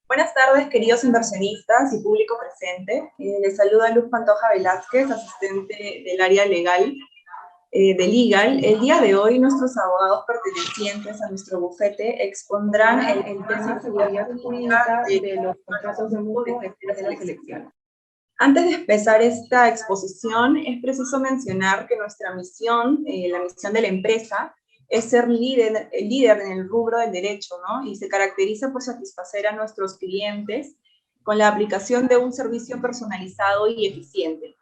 Buenas tardes, queridos inversionistas y público presente. Les saluda Luz Pantoja Velázquez, asistente del área legal de Legal. El día de hoy, nuestros abogados pertenecientes a nuestro bufete expondrán el tema seguridad jurídica de los contratos de mutuo después de las elecciones. Antes de empezar esta exposición, es preciso mencionar que nuestra misión, la misión de la empresa, es ser líder en el rubro del derecho, ¿no? Y se caracteriza por satisfacer a nuestros clientes con la aplicación de un servicio personalizado y eficiente.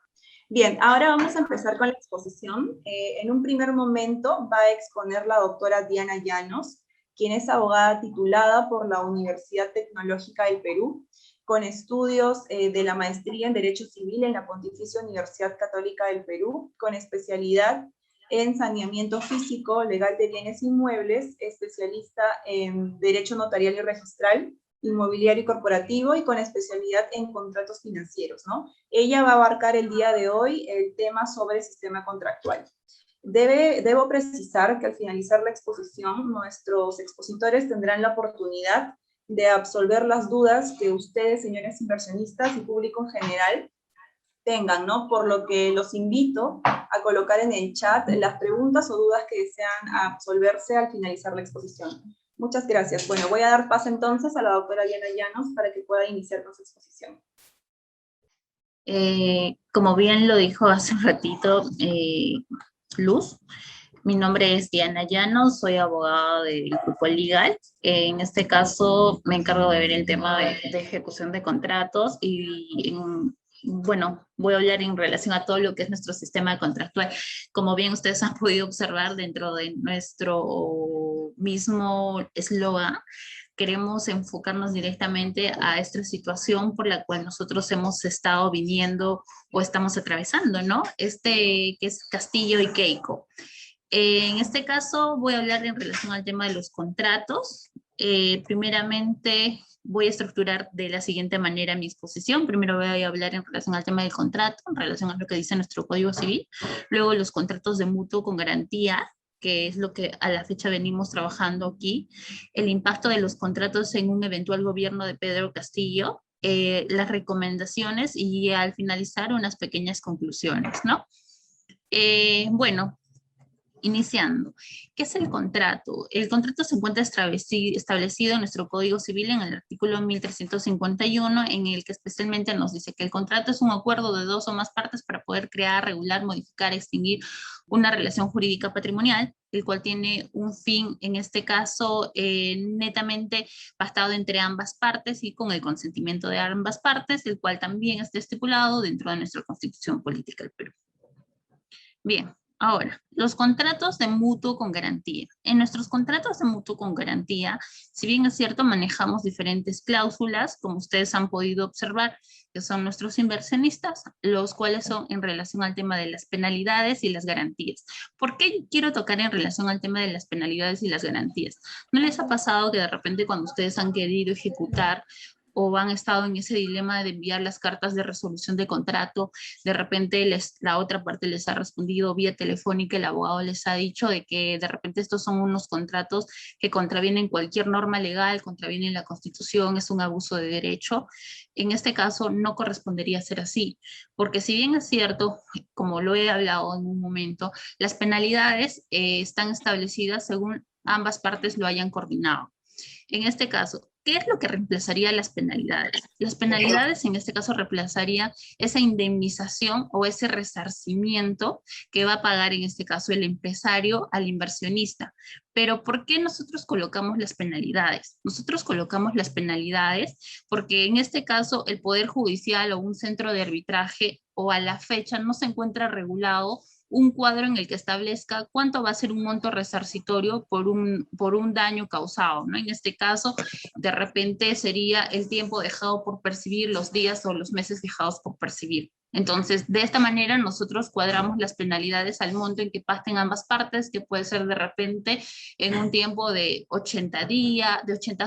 Bien, ahora vamos a empezar con la exposición. En un primer momento va a exponer la doctora Diana Llanos, quien es abogada titulada por la Universidad Tecnológica del Perú, con estudios de la maestría en Derecho Civil en la Pontificia Universidad Católica del Perú, con especialidad en saneamiento físico, legal de bienes inmuebles, especialista en Derecho Notarial y Registral, inmobiliario y corporativo, y con especialidad en contratos financieros, ¿no? Ella va a abarcar el día de hoy el tema sobre el sistema contractual. Debo precisar que al finalizar la exposición, nuestros expositores tendrán la oportunidad de absolver las dudas que ustedes, señores inversionistas y público en general, tengan, ¿no? Por lo que los invito a colocar en el chat las preguntas o dudas que desean absolverse al finalizar la exposición. Muchas gracias. Bueno, voy a dar paso entonces a la doctora Diana Llanos para que pueda iniciar con su exposición. Como bien lo dijo hace un ratito Luz, mi nombre es Diana Llanos, soy abogada del Grupo Legal. En este caso me encargo de ver el tema de ejecución de contratos y bueno, voy a hablar en relación a todo lo que es nuestro sistema contractual. Como bien ustedes han podido observar dentro de nuestro mismo eslogan, queremos enfocarnos directamente a esta situación por la cual nosotros hemos estado viniendo o estamos atravesando, ¿no? Que es Castillo y Keiko. En este caso voy a hablar en relación al tema de los contratos. Primeramente voy a estructurar de la siguiente manera mi exposición. Primero voy a hablar en relación al tema del contrato, en relación a lo que dice nuestro Código Civil. Luego los contratos de mutuo con garantía, que es lo que a la fecha venimos trabajando aquí. El impacto de los contratos en un eventual gobierno de Pedro Castillo. Las recomendaciones y al finalizar unas pequeñas conclusiones, ¿no? Bueno, iniciando. ¿Qué es el contrato? El contrato se encuentra establecido en nuestro Código Civil en el artículo 1351, en el que especialmente nos dice que el contrato es un acuerdo de dos o más partes para poder crear, regular, modificar, extinguir una relación jurídica patrimonial, el cual tiene un fin, en este caso, netamente pactado entre ambas partes y con el consentimiento de ambas partes, el cual también está estipulado dentro de nuestra Constitución Política del Perú. Bien, ahora, los contratos de mutuo con garantía. En nuestros contratos de mutuo con garantía, si bien es cierto, manejamos diferentes cláusulas, como ustedes han podido observar, que son nuestros inversionistas, los cuales son en relación al tema de las penalidades y las garantías. ¿Por qué quiero tocar en relación al tema de las penalidades y las garantías? ¿No les ha pasado que de repente cuando ustedes han querido ejecutar o han estado en ese dilema de enviar las cartas de resolución de contrato, de repente la otra parte les ha respondido vía telefónica, el abogado les ha dicho de que de repente estos son unos contratos que contravienen cualquier norma legal, contravienen la Constitución, es un abuso de derecho? En este caso no correspondería ser así, porque si bien es cierto, como lo he hablado en un momento, las penalidades están establecidas según ambas partes lo hayan coordinado. En este caso, ¿qué es lo que reemplazaría las penalidades? Las penalidades en este caso reemplazaría esa indemnización o ese resarcimiento que va a pagar en este caso el empresario al inversionista. Pero ¿por qué nosotros colocamos las penalidades? Nosotros colocamos las penalidades porque en este caso el Poder Judicial o un centro de arbitraje o a la fecha no se encuentra regulado un cuadro en el que establezca cuánto va a ser un monto resarcitorio por un daño causado, ¿no? En este caso, de repente sería el tiempo dejado por percibir, los días o los meses dejados por percibir. Entonces, de esta manera nosotros cuadramos las penalidades al monto en que pacten ambas partes, que puede ser de repente en un tiempo de 80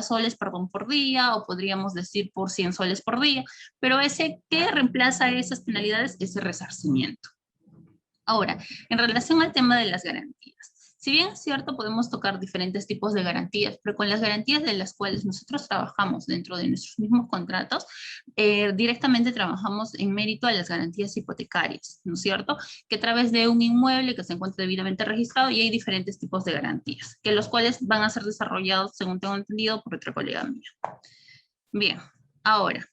soles, por día, o podríamos decir por 100 soles por día, pero ¿qué reemplaza esas penalidades? Ese resarcimiento. Ahora, en relación al tema de las garantías, Si bien es cierto, podemos tocar diferentes tipos de garantías, pero con las garantías de las cuales nosotros trabajamos dentro de nuestros mismos contratos, directamente trabajamos en mérito a las garantías hipotecarias, ¿no es cierto? Que a través de un inmueble que se encuentre debidamente registrado y hay diferentes tipos de garantías, que los cuales van a ser desarrollados, según tengo entendido, por otra colega mía. Bien, ahora,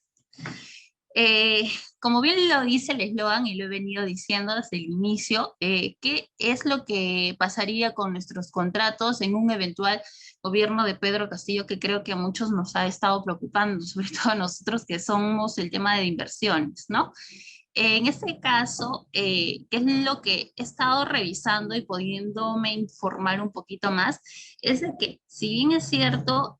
como bien lo dice el eslogan y lo he venido diciendo desde el inicio, ¿qué es lo que pasaría con nuestros contratos en un eventual gobierno de Pedro Castillo, que creo que a muchos nos ha estado preocupando, sobre todo a nosotros que somos el tema de inversiones, ¿no? En este caso, ¿qué es lo que he estado revisando y pudiéndome informar un poquito más? Es de que, si bien es cierto,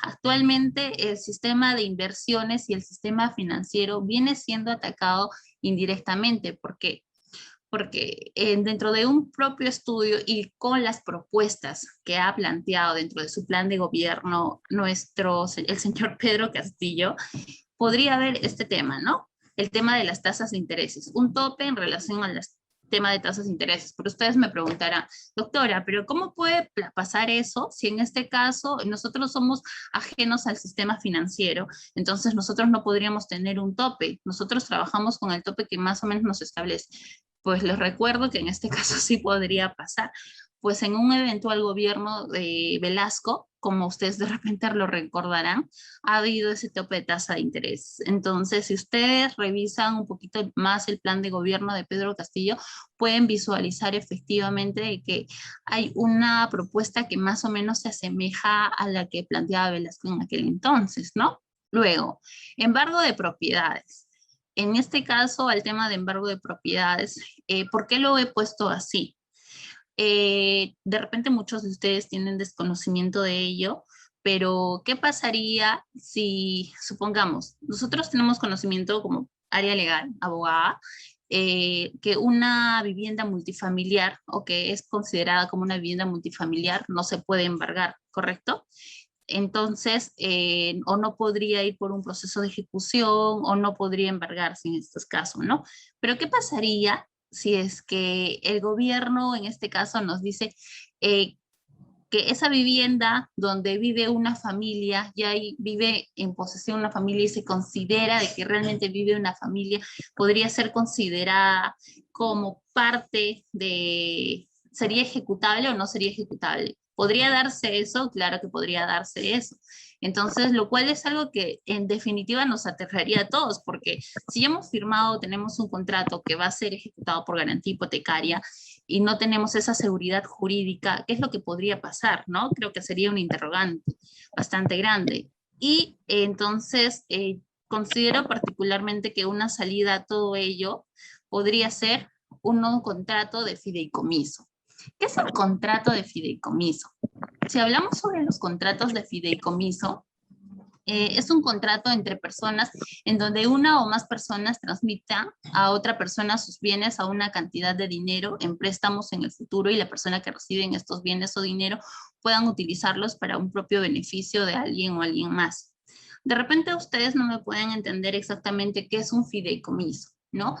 actualmente el sistema de inversiones y el sistema financiero viene siendo atacado indirectamente. ¿Por qué? Porque dentro de un propio estudio y con las propuestas que ha planteado dentro de su plan de gobierno el señor Pedro Castillo, podría haber este tema, ¿no? El tema de las tasas de intereses, un tope en relación al tema de tasas de intereses. Pero ustedes me preguntarán, doctora, ¿pero cómo puede pasar eso si en este caso nosotros somos ajenos al sistema financiero? Entonces nosotros no podríamos tener un tope. Nosotros trabajamos con el tope que más o menos nos establece. Pues les recuerdo que en este caso sí podría pasar. Pues en un eventual gobierno de Velasco, como ustedes de repente lo recordarán, ha habido ese tope de tasa de interés. Entonces, si ustedes revisan un poquito más el plan de gobierno de Pedro Castillo, pueden visualizar efectivamente que hay una propuesta que más o menos se asemeja a la que planteaba Velasco en aquel entonces, ¿no? Luego, embargo de propiedades. En este caso, al tema de embargo de propiedades, ¿por qué lo he puesto así? De repente muchos de ustedes tienen desconocimiento de ello, pero ¿qué pasaría si, supongamos, nosotros tenemos conocimiento como área legal, abogada, que una vivienda multifamiliar o que es considerada como una vivienda multifamiliar no se puede embargar, ¿correcto? Entonces, o no podría ir por un proceso de ejecución o no podría embargarse en estos casos, ¿no? Pero ¿qué pasaría si es que el gobierno en este caso nos dice eh, que esa vivienda donde vive una familia, ya ahí vive en posesión una familia y se considera de que realmente vive una familia, podría ser considerada como parte de, ¿sería ejecutable o no sería ejecutable? ¿Podría darse eso? Claro que podría darse eso. Entonces, lo cual es algo que en definitiva nos aterraría a todos, porque si ya hemos firmado, tenemos un contrato que va a ser ejecutado por garantía hipotecaria, y no tenemos esa seguridad jurídica, ¿qué es lo que podría pasar? ¿No? Creo que sería un interrogante bastante grande. Y entonces considero particularmente que una salida a todo ello podría ser un nuevo contrato de fideicomiso. ¿Qué es el contrato de fideicomiso? Si hablamos sobre los contratos de fideicomiso, es un contrato entre personas en donde una o más personas transmitan a otra persona sus bienes a una cantidad de dinero en préstamos en el futuro y la persona que recibe estos bienes o dinero puedan utilizarlos para un propio beneficio de alguien o alguien más. De repente ustedes no me pueden entender exactamente qué es un fideicomiso, ¿no?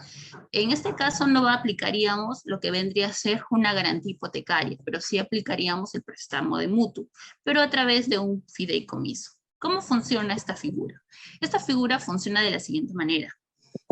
En este caso no aplicaríamos lo que vendría a ser una garantía hipotecaria, pero sí aplicaríamos el préstamo de mutuo, pero a través de un fideicomiso. ¿Cómo funciona esta figura? Esta figura funciona de la siguiente manera.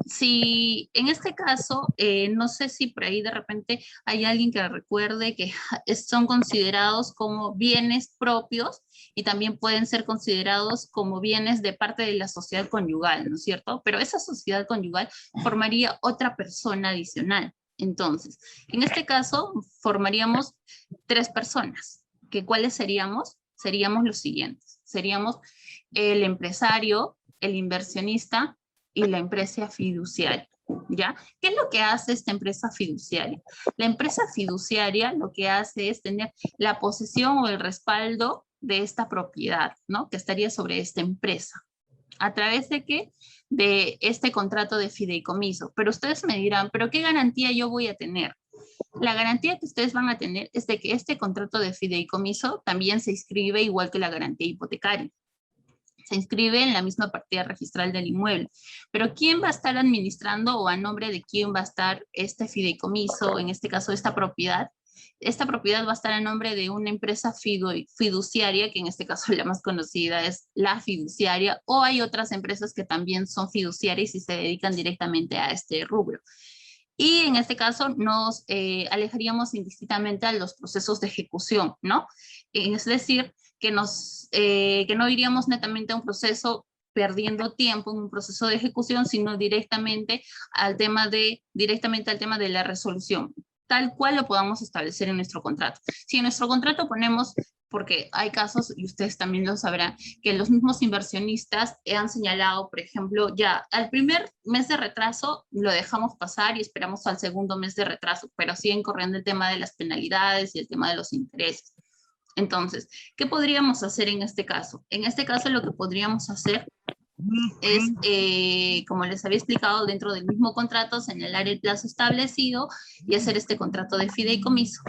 Si en este caso, no sé si por ahí de repente hay alguien que recuerde que son considerados como bienes propios y también pueden ser considerados como bienes de parte de la sociedad conyugal, ¿no es cierto? Pero esa sociedad conyugal formaría otra persona adicional. Entonces, en este caso, formaríamos tres personas, que ¿cuáles seríamos? Seríamos los siguientes. Seríamos el empresario, el inversionista y la empresa fiduciaria, ¿ya? ¿Qué es lo que hace esta empresa fiduciaria? La empresa fiduciaria lo que hace es tener la posesión o el respaldo de esta propiedad, ¿no? Que estaría sobre esta empresa. ¿A través de qué? De este contrato de fideicomiso. Pero ustedes me dirán, ¿pero qué garantía yo voy a tener? La garantía que ustedes van a tener es de que este contrato de fideicomiso también se inscribe igual que la garantía hipotecaria. Se inscribe en la misma partida registral del inmueble. Pero ¿quién va a estar administrando o a nombre de quién va a estar este fideicomiso, en este caso esta propiedad? Esta propiedad va a estar a nombre de una empresa fiduciaria, que en este caso la más conocida es la fiduciaria, o hay otras empresas que también son fiduciarias y se dedican directamente a este rubro. Y en este caso nos alejaríamos indistintamente a los procesos de ejecución, ¿no? Es decir, que no iríamos netamente a un proceso perdiendo tiempo en un proceso de ejecución, sino directamente al tema de la resolución, tal cual lo podamos establecer en nuestro contrato. Si en nuestro contrato ponemos, porque hay casos, y ustedes también lo sabrán, que los mismos inversionistas han señalado, por ejemplo, ya al primer mes de retraso lo dejamos pasar y esperamos al segundo mes de retraso, pero siguen corriendo el tema de las penalidades y el tema de los intereses. Entonces, ¿qué podríamos hacer en este caso? En este caso lo que podríamos hacer es, como les había explicado, dentro del mismo contrato señalar el plazo establecido y hacer este contrato de fideicomiso.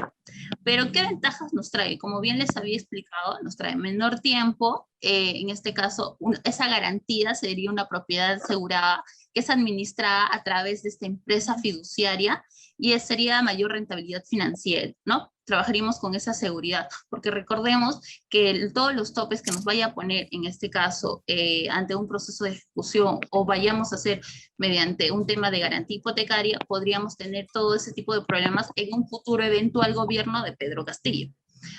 Pero ¿qué ventajas nos trae? Como bien les había explicado, nos trae menor tiempo. En este caso, esa garantía sería una propiedad asegurada que es administrada a través de esta empresa fiduciaria y sería mayor rentabilidad financiera, ¿no? Trabajaríamos con esa seguridad, porque recordemos que todos los topes que nos vaya a poner, en este caso, ante un proceso de ejecución o vayamos a hacer mediante un tema de garantía hipotecaria, podríamos tener todo ese tipo de problemas en un futuro eventual gobierno de Pedro Castillo.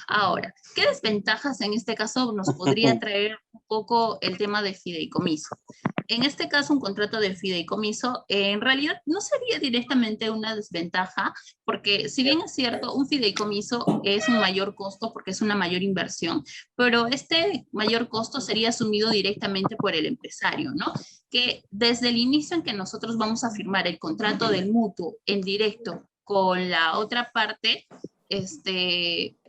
Ahora, ¿qué desventajas en este caso nos podría traer un poco el tema de fideicomiso? En este caso, un contrato de fideicomiso en realidad no sería directamente una desventaja, porque si bien es cierto, un fideicomiso es un mayor costo porque es una mayor inversión, pero este mayor costo sería asumido directamente por el empresario, ¿no? Que desde el inicio en que nosotros vamos a firmar el contrato del mutuo en directo con la otra parte,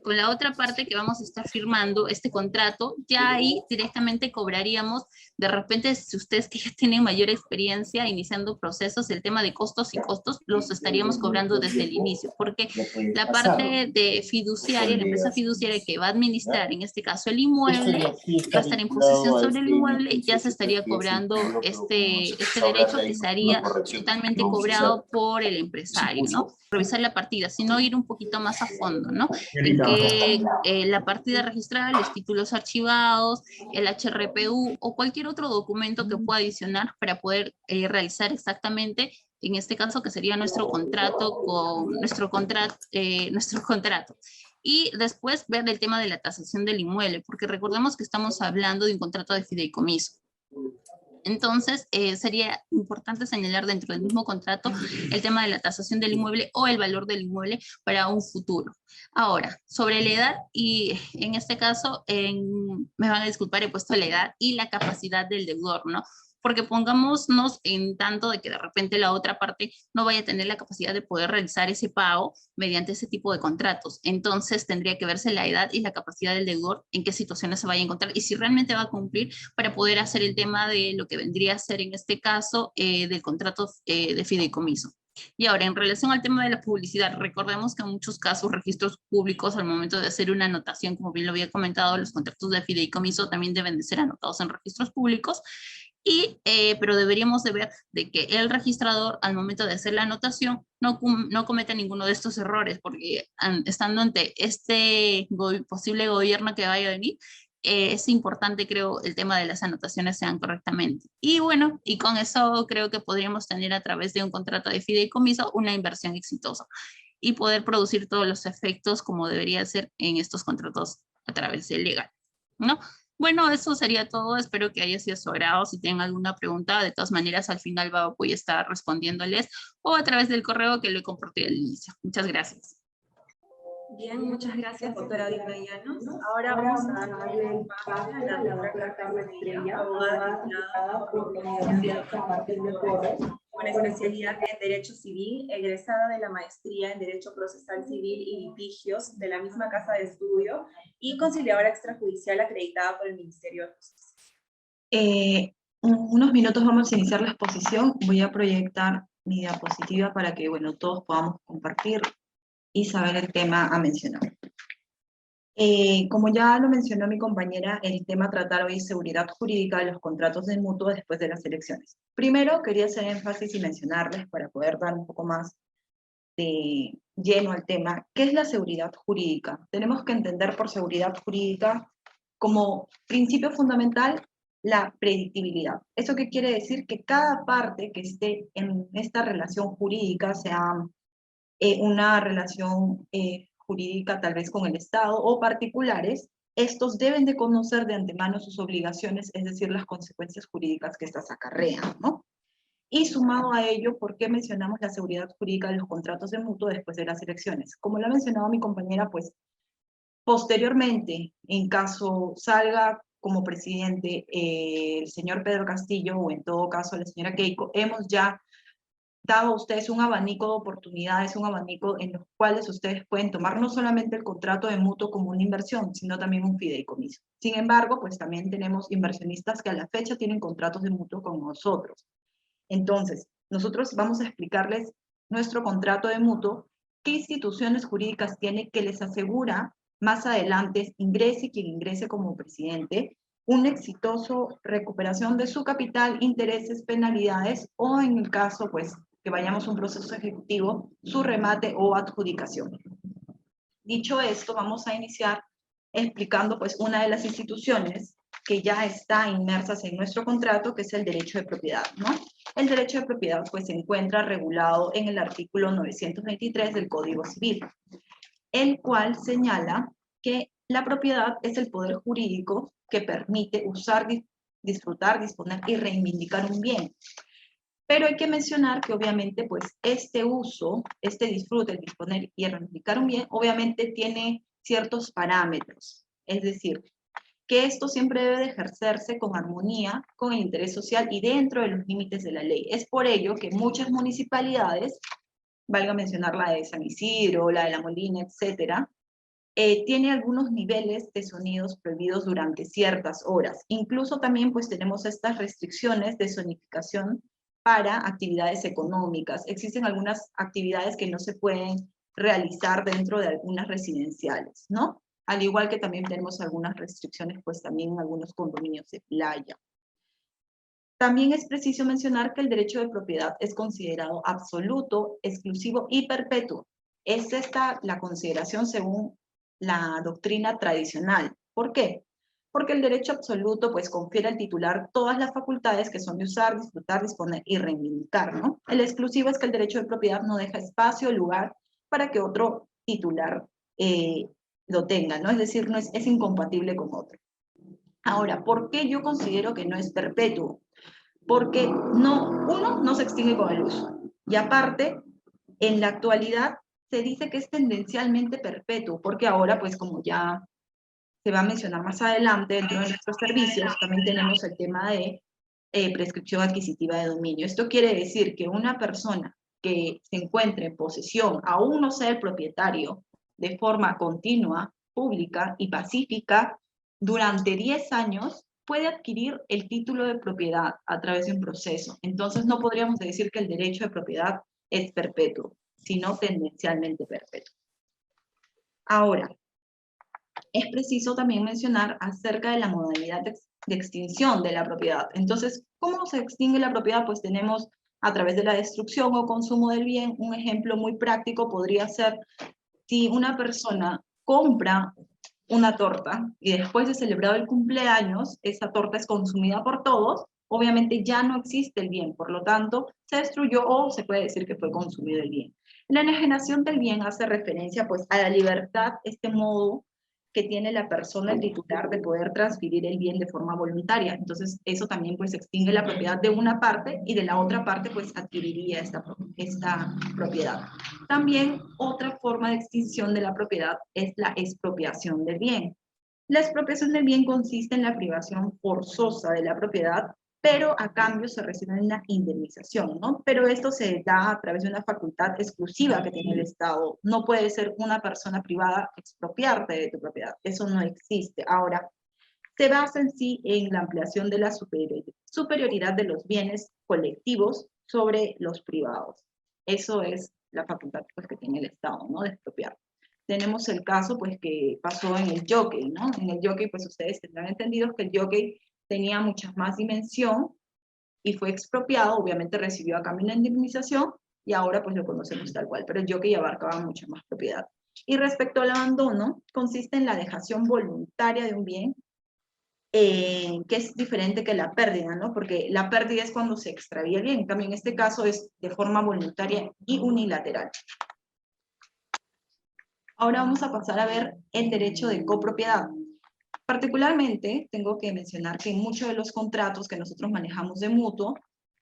con la otra parte que vamos a estar firmando este contrato, ya ahí directamente cobraríamos, de repente, si ustedes que ya tienen mayor experiencia iniciando procesos, el tema de costos y costos, los estaríamos cobrando desde el inicio, porque la parte de fiduciaria, la empresa fiduciaria que va a administrar, en este caso el inmueble, va a estar en posesión sobre el inmueble, ya se estaría cobrando este derecho que se haría totalmente cobrado por el empresario, ¿no? Revisar la partida, sino ir un poquito más a fondo, ¿no? En que la partida registrada, los títulos archivados, el HRPU o cualquier otro documento que pueda adicionar para poder realizar exactamente, en este caso que sería nuestro contrato nuestro contrato. Y después ver el tema de la tasación del inmueble, porque recordemos que estamos hablando de un contrato de fideicomiso. Entonces, sería importante señalar dentro del mismo contrato el tema de la tasación del inmueble o el valor del inmueble para un futuro. Ahora, sobre la edad, y en este caso, me van a disculpar, he puesto la edad y la capacidad del deudor, ¿no? Porque pongámonos en tanto de que de repente la otra parte no vaya a tener la capacidad de poder realizar ese pago mediante ese tipo de contratos. Entonces tendría que verse la edad y la capacidad del deudor, en qué situaciones se vaya a encontrar y si realmente va a cumplir para poder hacer el tema de lo que vendría a ser en este caso del contrato de fideicomiso. Y ahora, en relación al tema de la publicidad, recordemos que en muchos casos registros públicos al momento de hacer una anotación, como bien lo había comentado, los contratos de fideicomiso también deben de ser anotados en registros públicos. Pero deberíamos de ver de que el registrador al momento de hacer la anotación no cometa ninguno de estos errores, porque estando ante este posible gobierno que vaya a venir, es importante, creo, el tema de las anotaciones sean correctamente. Y bueno, y con eso creo que podríamos tener a través de un contrato de fideicomiso una inversión exitosa y poder producir todos los efectos como debería ser en estos contratos a través del legal, ¿no? Bueno, eso sería todo. Espero que haya sido su agrado. Si tienen alguna pregunta, de todas maneras, al final voy a estar respondiéndoles o a través del correo que le compartí al inicio. Muchas gracias. Bien, muchas gracias, doctora Diana Llanos. Ahora vamos a darle el pase a la doctora Carla Estrella, abogada titulada por la Universidad San Martín de Porres, con especialidad en Derecho Civil, egresada de la maestría en Derecho Procesal Civil y Litigios de la misma casa de estudio y conciliadora extrajudicial acreditada por el Ministerio de Justicia. Unos minutos vamos a iniciar la exposición. Voy a proyectar mi diapositiva para que, bueno, todos podamos compartir y saber el tema a mencionar. Como ya lo mencionó mi compañera, el tema a tratar hoy es seguridad jurídica de los contratos de mutuo después de las elecciones. Primero, quería hacer énfasis y mencionarles para poder dar un poco más de lleno al tema. ¿Qué es la seguridad jurídica? Tenemos que entender por seguridad jurídica como principio fundamental la predictibilidad. ¿Eso qué quiere decir? Que cada parte que esté en esta relación jurídica, sea una relación jurídica tal vez con el Estado o particulares, estos deben de conocer de antemano sus obligaciones, es decir, las consecuencias jurídicas que estas acarrean, ¿no? Y sumado a ello, ¿por qué mencionamos la seguridad jurídica de los contratos de mutuo después de las elecciones? Como lo ha mencionado mi compañera, pues posteriormente, en caso salga como presidente el señor Pedro Castillo, o en todo caso la señora Keiko, hemos ya dado a ustedes un abanico de oportunidades, un abanico en los cuales ustedes pueden tomar no solamente el contrato de mutuo como una inversión, sino también un fideicomiso. Sin embargo, pues también tenemos inversionistas que a la fecha tienen contratos de mutuo con nosotros. Entonces, nosotros vamos a explicarles nuestro contrato de mutuo, qué instituciones jurídicas tiene que les asegura más adelante, ingrese quien ingrese como presidente, una exitoso recuperación de su capital, intereses, penalidades, o en el caso, pues, que vayamos a un proceso ejecutivo, su remate o adjudicación. Dicho esto, vamos a iniciar explicando, pues, una de las instituciones que ya está inmersas en nuestro contrato, que es el derecho de propiedad, ¿no? El derecho de propiedad, pues, se encuentra regulado en el artículo 923 del Código Civil, el cual señala que la propiedad es el poder jurídico que permite usar, disfrutar, disponer y reivindicar un bien. Pero hay que mencionar que obviamente pues este uso, este disfrute, el disponer y reivindicar un bien, obviamente tiene ciertos parámetros. Es decir, que esto siempre debe de ejercerse con armonía, con el interés social y dentro de los límites de la ley. Es por ello que muchas municipalidades, valga mencionar la de San Isidro, la de La Molina, etcétera, tiene algunos niveles de sonidos prohibidos durante ciertas horas. Incluso también pues tenemos estas restricciones de sonificación para actividades económicas. Existen algunas actividades que no se pueden realizar dentro de algunas residenciales, ¿no? Al igual que también tenemos algunas restricciones pues también en algunos condominios de playa. También es preciso mencionar que el derecho de propiedad es considerado absoluto, exclusivo y perpetuo. Es esta la consideración según la doctrina tradicional. ¿Por qué? Porque el derecho absoluto pues confiere al titular todas las facultades que son de usar, disfrutar, disponer y reivindicar, ¿no? El exclusivo es que el derecho de propiedad no deja espacio o lugar para que otro titular lo tenga, ¿no? Es decir, no es incompatible con otro. Ahora, ¿por qué yo considero que no es perpetuo? Porque uno, no se extingue con el uso. Y aparte, en la actualidad se dice que es tendencialmente perpetuo, porque ahora, pues como ya se va a mencionar más adelante dentro de nuestros servicios, también tenemos el tema de prescripción adquisitiva de dominio. Esto quiere decir que una persona que se encuentre en posesión, aún no sea el propietario, de forma continua, pública y pacífica, durante 10 años, puede adquirir el título de propiedad a través de un proceso. Entonces no podríamos decir que el derecho de propiedad es perpetuo, sino tendencialmente perpetuo. Ahora, es preciso también mencionar acerca de la modalidad de extinción de la propiedad. Entonces, ¿cómo se extingue la propiedad? Pues tenemos a través de la destrucción o consumo del bien. Un ejemplo muy práctico podría ser si una persona compra una torta y después de celebrado el cumpleaños, esa torta es consumida por todos, obviamente ya no existe el bien, por lo tanto, se destruyó o se puede decir que fue consumido el bien. La enajenación del bien hace referencia pues a la libertad, este modo que tiene la persona, el titular, de poder transferir el bien de forma voluntaria. Entonces, eso también pues extingue la propiedad de una parte y de la otra parte pues adquiriría esta propiedad. También otra forma de extinción de la propiedad es la expropiación del bien. La expropiación del bien consiste en la privación forzosa de la propiedad, pero a cambio se recibe una indemnización, ¿no? Pero esto se da a través de una facultad exclusiva que tiene el Estado. No puede ser una persona privada expropiarte de tu propiedad. Eso no existe. Ahora, se basa en sí en la ampliación de la superioridad de los bienes colectivos sobre los privados. Eso es la facultad pues, que tiene el Estado, ¿no? De expropiar. Tenemos el caso pues que pasó en el Jockey, ¿no? En el Jockey pues ustedes tendrán entendido que el Jockey tenía mucha más dimensión y fue expropiado, obviamente recibió a cambio una indemnización, y ahora pues lo conocemos tal cual, pero el jockey abarcaba mucha más propiedad. Y respecto al abandono, consiste en la dejación voluntaria de un bien, que es diferente que la pérdida, ¿no? Porque la pérdida es cuando se extravía el bien, en cambio en este caso es de forma voluntaria y unilateral. Ahora vamos a pasar a ver el derecho de copropiedad. Particularmente, tengo que mencionar que en muchos de los contratos que nosotros manejamos de mutuo,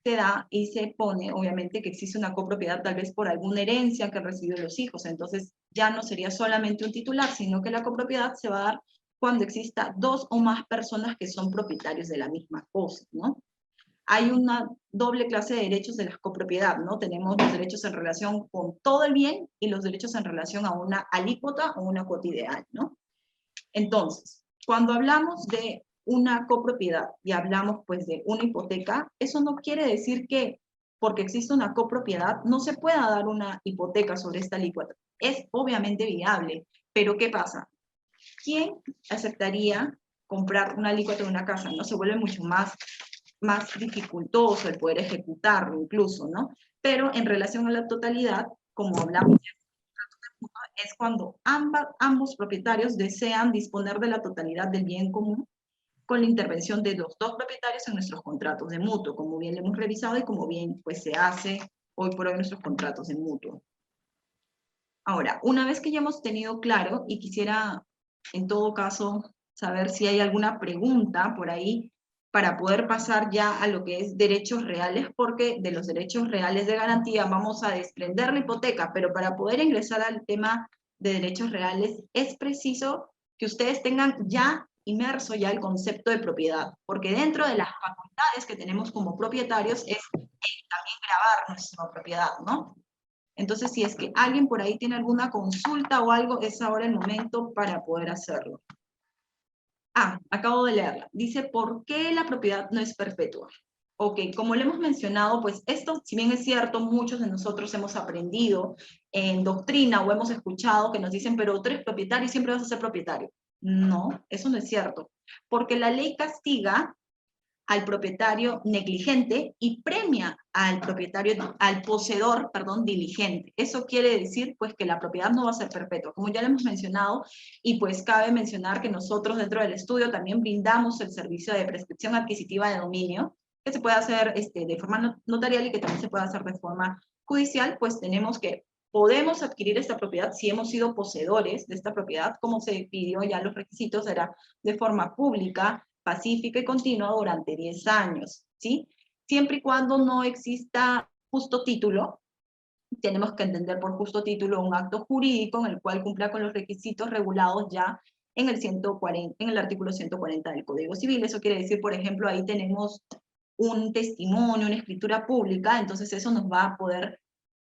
se da y se pone, obviamente, que existe una copropiedad tal vez por alguna herencia que recibido los hijos. Entonces, ya no sería solamente un titular, sino que la copropiedad se va a dar cuando exista dos o más personas que son propietarios de la misma cosa, ¿no? Hay una doble clase de derechos de la copropiedad, ¿no? Tenemos los derechos en relación con todo el bien y los derechos en relación a una alícuota o una cuota ideal, ¿no? Entonces, cuando hablamos de una copropiedad y hablamos pues de una hipoteca, eso no quiere decir que porque existe una copropiedad no se pueda dar una hipoteca sobre esta alícuota. Es obviamente viable, pero ¿qué pasa? ¿Quién aceptaría comprar una alícuota de una casa? No se vuelve mucho más dificultoso el poder ejecutarlo incluso, ¿no? Pero en relación a la totalidad, como hablamos, es cuando ambos propietarios desean disponer de la totalidad del bien común con la intervención de los dos propietarios en nuestros contratos de mutuo, como bien lo hemos revisado y como bien pues se hace hoy por hoy en nuestros contratos de mutuo. Ahora, una vez que ya hemos tenido claro, y quisiera en todo caso saber si hay alguna pregunta por ahí para poder pasar ya a lo que es derechos reales, porque de los derechos reales de garantía vamos a desprender la hipoteca, pero para poder ingresar al tema de derechos reales es preciso que ustedes tengan ya inmerso ya el concepto de propiedad, porque dentro de las facultades que tenemos como propietarios es también grabar nuestra propiedad, ¿no? Entonces, si es que alguien por ahí tiene alguna consulta o algo, es ahora el momento para poder hacerlo. Ah, acabo de leerla. Dice, ¿por qué la propiedad no es perpetua? Ok, como le hemos mencionado, pues esto, si bien es cierto, muchos de nosotros hemos aprendido en doctrina o hemos escuchado que nos dicen, pero tú eres propietario y siempre vas a ser propietario. No, eso no es cierto. Porque la ley castiga al propietario negligente y premia al propietario, al poseedor, perdón, diligente. Eso quiere decir, pues, que la propiedad no va a ser perpetua, como ya lo hemos mencionado, y pues cabe mencionar que nosotros dentro del estudio también brindamos el servicio de prescripción adquisitiva de dominio, que se puede hacer de forma notarial y que también se puede hacer de forma judicial, pues tenemos que podemos adquirir esta propiedad si hemos sido poseedores de esta propiedad, como se pidió ya los requisitos, era de forma pública, pacífica y continua durante 10 años, ¿sí? Siempre y cuando no exista justo título, tenemos que entender por justo título un acto jurídico en el cual cumpla con los requisitos regulados ya en el, 140, en el artículo 140 del Código Civil. Eso quiere decir, por ejemplo, ahí tenemos un testimonio, una escritura pública, entonces eso nos va a poder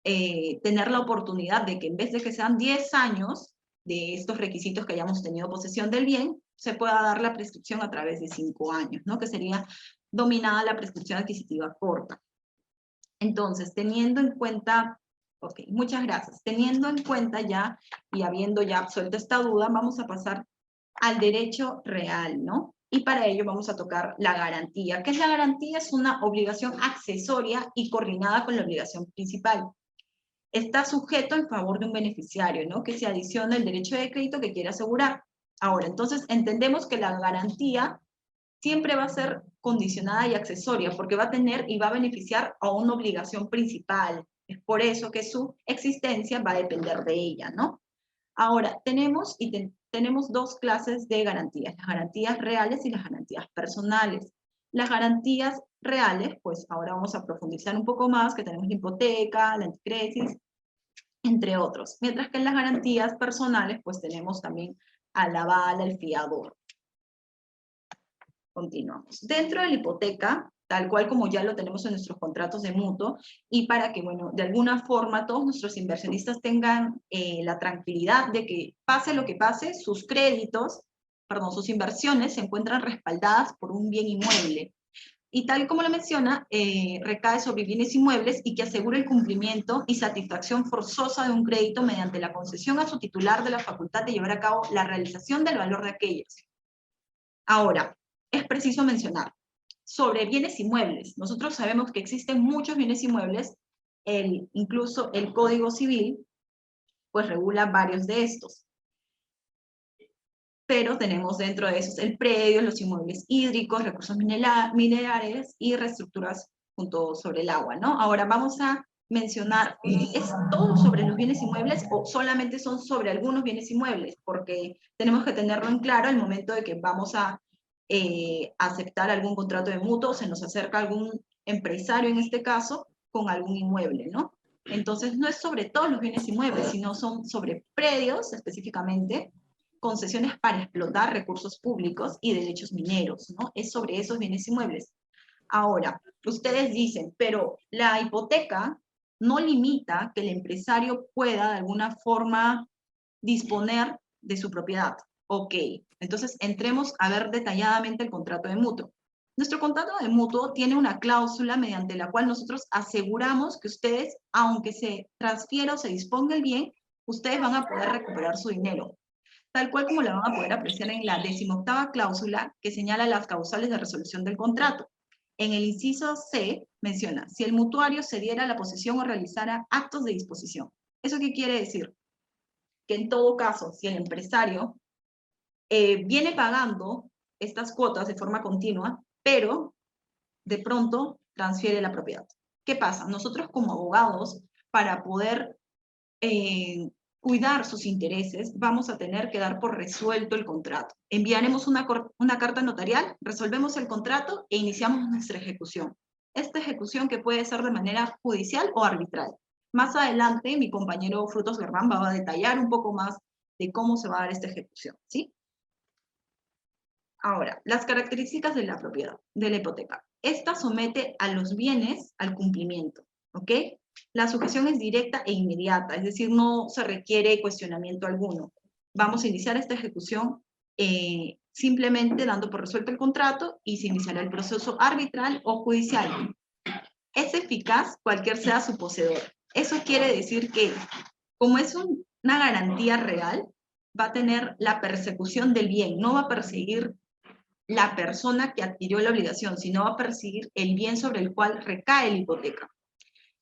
tener la oportunidad de que en vez de que sean 10 años de estos requisitos que hayamos tenido posesión del bien, se pueda dar la prescripción a través de 5 años, ¿no? Que sería dominada la prescripción adquisitiva corta. Entonces, teniendo en cuenta, ok, muchas gracias. Teniendo en cuenta ya, y habiendo ya absuelto esta duda, vamos a pasar al derecho real, ¿no? Y para ello vamos a tocar la garantía. ¿Qué es la garantía? Es una obligación accesoria y coordinada con la obligación principal. Está sujeto en favor de un beneficiario, ¿no? Que se adiciona el derecho de crédito que quiere asegurar. Ahora, entonces entendemos que la garantía siempre va a ser condicionada y accesoria, porque va a tener y va a beneficiar a una obligación principal. Es por eso que su existencia va a depender de ella, ¿no? Ahora, tenemos dos clases de garantías, las garantías reales y las garantías personales. Las garantías reales, pues ahora vamos a profundizar un poco más, que tenemos la hipoteca, la anticresis, entre otros. Mientras que en las garantías personales, pues tenemos también al aval, al fiador. Continuamos. Dentro de la hipoteca, tal cual como ya lo tenemos en nuestros contratos de mutuo, y para que, bueno, de alguna forma todos nuestros inversionistas tengan la tranquilidad de que pase lo que pase, sus créditos, perdón, sus inversiones se encuentran respaldadas por un bien inmueble. Y tal como lo menciona, recae sobre bienes inmuebles y que asegure el cumplimiento y satisfacción forzosa de un crédito mediante la concesión a su titular de la facultad de llevar a cabo la realización del valor de aquellos. Ahora, es preciso mencionar, sobre bienes inmuebles, nosotros sabemos que existen muchos bienes inmuebles incluso el Código Civil, pues regula varios de estos. Pero tenemos dentro de esos el predio, los inmuebles hídricos, recursos minerales y reestructuras junto sobre el agua, ¿no? Ahora vamos a mencionar, ¿es todo sobre los bienes inmuebles o solamente son sobre algunos bienes inmuebles? Porque tenemos que tenerlo en claro al momento de que vamos a aceptar algún contrato de mutuo, se nos acerca algún empresario en este caso con algún inmueble, ¿no? Entonces no es sobre todos los bienes inmuebles, sino son sobre predios específicamente, concesiones para explotar recursos públicos y derechos mineros, ¿no? Es sobre esos bienes inmuebles. Ahora, ustedes dicen, pero la hipoteca no limita que el empresario pueda de alguna forma disponer de su propiedad. Ok, entonces entremos a ver detalladamente el contrato de mutuo. Nuestro contrato de mutuo tiene una cláusula mediante la cual nosotros aseguramos que ustedes, aunque se transfiera o se disponga el bien, ustedes van a poder recuperar su dinero, tal cual como la van a poder apreciar en la 18ª cláusula que señala las causales de resolución del contrato. En el inciso C menciona, si el mutuario cediera la posesión o realizara actos de disposición. ¿Eso qué quiere decir? Que en todo caso, si el empresario viene pagando estas cuotas de forma continua, pero de pronto transfiere la propiedad. ¿Qué pasa? Nosotros como abogados, para poder cuidar sus intereses, vamos a tener que dar por resuelto el contrato. Enviaremos una carta notarial, resolvemos el contrato e iniciamos nuestra ejecución. Esta ejecución que puede ser de manera judicial o arbitral. Más adelante, mi compañero Frutos Guerrán va a detallar un poco más de cómo se va a dar esta ejecución, ¿sí? Ahora, las características de la propiedad, de la hipoteca. Esta somete a los bienes al cumplimiento, ¿ok? La sujeción es directa e inmediata, es decir, no se requiere cuestionamiento alguno. Vamos a iniciar esta ejecución simplemente dando por resuelto el contrato y se iniciará el proceso arbitral o judicial. Es eficaz cualquier sea su poseedor. Eso quiere decir que, como es una garantía real, va a tener la persecución del bien, no va a perseguir la persona que adquirió la obligación, sino va a perseguir el bien sobre el cual recae la hipoteca.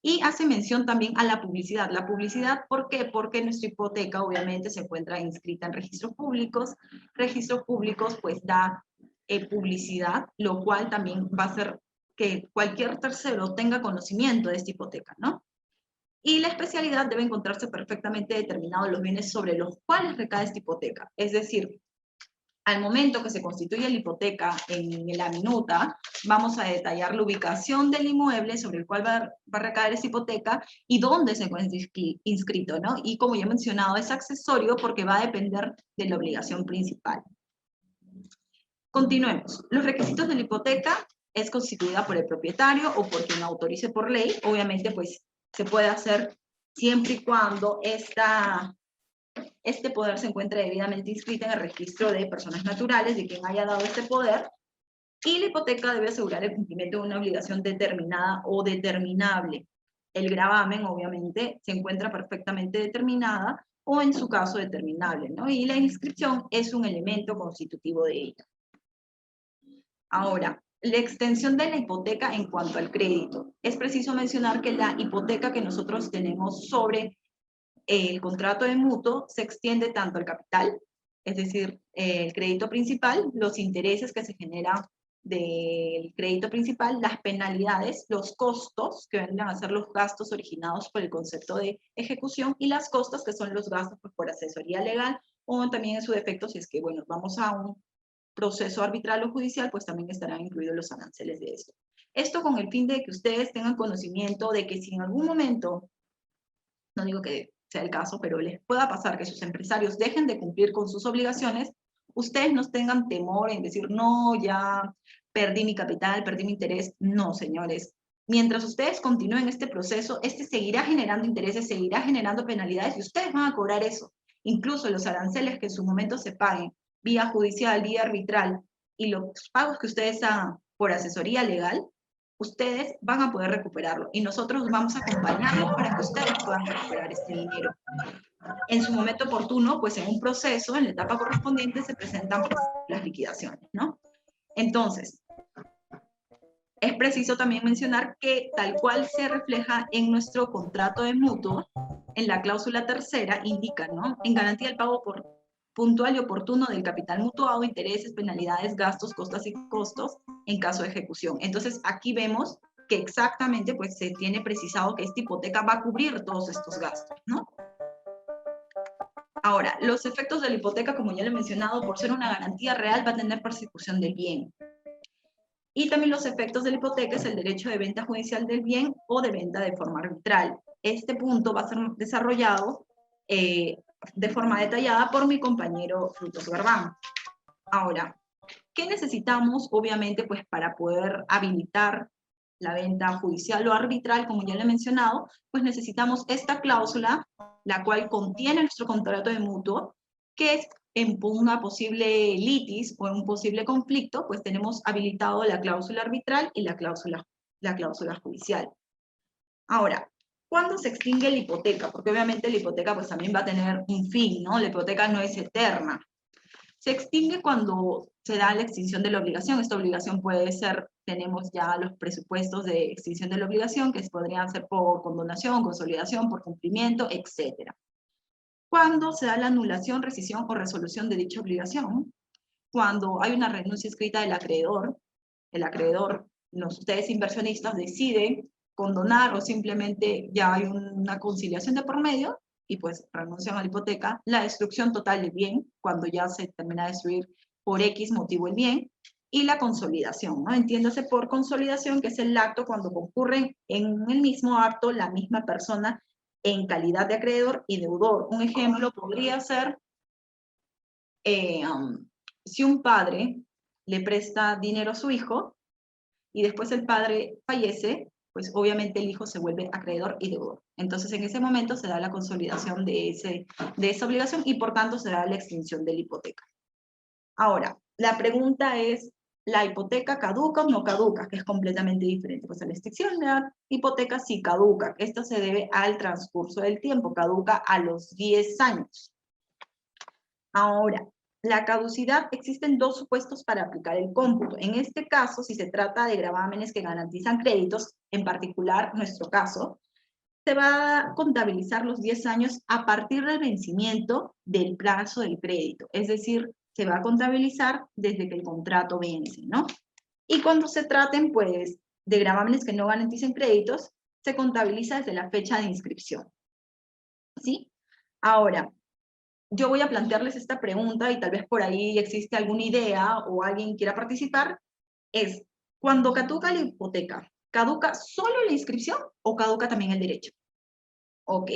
Y hace mención también a la publicidad. La publicidad, ¿por qué? Porque nuestra hipoteca obviamente se encuentra inscrita en registros públicos. Registros públicos pues da publicidad, lo cual también va a hacer que cualquier tercero tenga conocimiento de esta hipoteca, ¿no? Y la especialidad debe encontrarse perfectamente determinados los bienes sobre los cuales recae esta hipoteca. Es decir, al momento que se constituye la hipoteca en la minuta, vamos a detallar la ubicación del inmueble sobre el cual va a recaer esa hipoteca y dónde se encuentra inscrito, ¿no? Y como ya he mencionado, es accesorio porque va a depender de la obligación principal. Continuemos. Los requisitos de la hipoteca es constituida por el propietario o por quien autorice por ley. Obviamente, pues, se puede hacer siempre y cuando este poder se encuentre debidamente inscrito en el registro de personas naturales de quien haya dado este poder, y la hipoteca debe asegurar el cumplimiento de una obligación determinada o determinable. El gravamen, obviamente, se encuentra perfectamente determinada o, en su caso, determinable, ¿no? Y la inscripción es un elemento constitutivo de ella. Ahora, la extensión de la hipoteca en cuanto al crédito. Es preciso mencionar que la hipoteca que nosotros tenemos sobre el contrato de mutuo se extiende tanto al capital, es decir, el crédito principal, los intereses que se generan del crédito principal, las penalidades, los costos, que vendrán a ser los gastos originados por el concepto de ejecución, y las costas, que son los gastos pues, por asesoría legal, o también en su defecto, si es que, bueno, vamos a un proceso arbitral o judicial, pues también estarán incluidos los aranceles de esto. Esto con el fin de que ustedes tengan conocimiento de que si en algún momento, no digo que sea el caso, pero les pueda pasar que sus empresarios dejen de cumplir con sus obligaciones, ustedes no tengan temor en decir, no, ya perdí mi capital, perdí mi interés. No, señores. Mientras ustedes continúen este proceso, este seguirá generando intereses, seguirá generando penalidades y ustedes van a cobrar eso. Incluso los aranceles que en su momento se paguen vía judicial, vía arbitral, y los pagos que ustedes hagan por asesoría legal, ustedes van a poder recuperarlo y nosotros vamos a acompañarlos para que ustedes puedan recuperar este dinero. En su momento oportuno, pues en un proceso, en la etapa correspondiente, se presentan pues, las liquidaciones, ¿no? Entonces, Es preciso también mencionar que tal cual se refleja en nuestro contrato de mutuo, en la cláusula tercera indica, ¿no? En garantía del pago por puntual y oportuno del capital mutuado, intereses, penalidades, gastos, costas y costos en caso de ejecución. Entonces aquí vemos que exactamente pues se tiene precisado que esta hipoteca va a cubrir todos estos gastos, ¿no? Ahora, los efectos de la hipoteca, como ya lo he mencionado, por ser una garantía real, va a tener persecución del bien. Y también los efectos de la hipoteca es el derecho de venta judicial del bien o de venta de forma arbitral. Este punto va a ser desarrollado de forma detallada por mi compañero Frutos Garbán. Ahora, ¿qué necesitamos, obviamente, pues para poder habilitar la venta judicial o arbitral, como ya le he mencionado? Pues necesitamos esta cláusula, la cual contiene nuestro contrato de mutuo, que es en una posible litis o en un posible conflicto, pues tenemos habilitado la cláusula arbitral y la cláusula judicial. Ahora, ¿cuándo se extingue la hipoteca? Porque obviamente la hipoteca pues también va a tener un fin, ¿no? La hipoteca no es eterna. Se extingue cuando se da la extinción de la obligación. Esta obligación puede ser, tenemos ya los presupuestos de extinción de la obligación, que podrían ser por condonación, consolidación, por cumplimiento, etc. Cuando se da la anulación, rescisión o resolución de dicha obligación, cuando hay una renuncia escrita del acreedor, ustedes inversionistas deciden condonar o simplemente ya hay una conciliación de por medio y pues renuncian a la hipoteca, la destrucción total del bien, cuando ya se termina de destruir por X motivo el bien, y la consolidación, ¿no? Entiéndase por consolidación, que es el acto cuando concurren en el mismo acto la misma persona en calidad de acreedor y deudor. Un ejemplo podría ser si un padre le presta dinero a su hijo y después el padre fallece, pues obviamente el hijo se vuelve acreedor y deudor. Entonces en ese momento se da la consolidación de esa obligación y por tanto se da la extinción de la hipoteca. Ahora, la pregunta es, ¿la hipoteca caduca o no caduca? Que es completamente diferente. Pues la extinción de la hipoteca sí caduca. Esto se debe al transcurso del tiempo, caduca a los 10 años. Ahora, la caducidad, existen dos supuestos para aplicar el cómputo. En este caso, si se trata de gravámenes que garantizan créditos, en particular nuestro caso, se va a contabilizar los 10 años a partir del vencimiento del plazo del crédito. Es decir, se va a contabilizar desde que el contrato vence, ¿no? Y cuando se traten, pues, de gravámenes que no garanticen créditos, se contabiliza desde la fecha de inscripción. ¿Sí? Ahora, yo voy a plantearles esta pregunta y tal vez por ahí existe alguna idea o alguien quiera participar, es, cuando caduca la hipoteca, ¿caduca solo la inscripción o caduca también el derecho? Ok,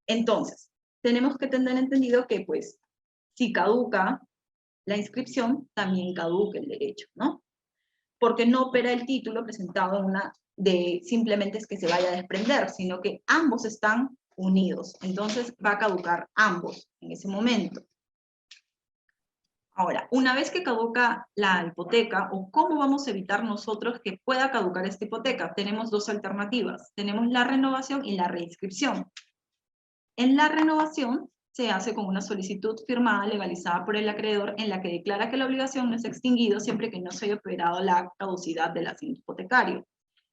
entonces, tenemos que tener entendido que pues, si caduca la inscripción, también caduca el derecho, ¿no? Porque no opera el título presentado en una de simplemente es que se vaya a desprender, sino que ambos están unidos. Entonces va a caducar ambos en ese momento. Ahora, una vez que caduca la hipoteca, o cómo vamos a evitar nosotros que pueda caducar esta hipoteca, tenemos dos alternativas. Tenemos la renovación y la reinscripción. En la renovación se hace con una solicitud firmada, legalizada por el acreedor, en la que declara que la obligación no es extinguida siempre que no se haya operado la caducidad del asiento hipotecario.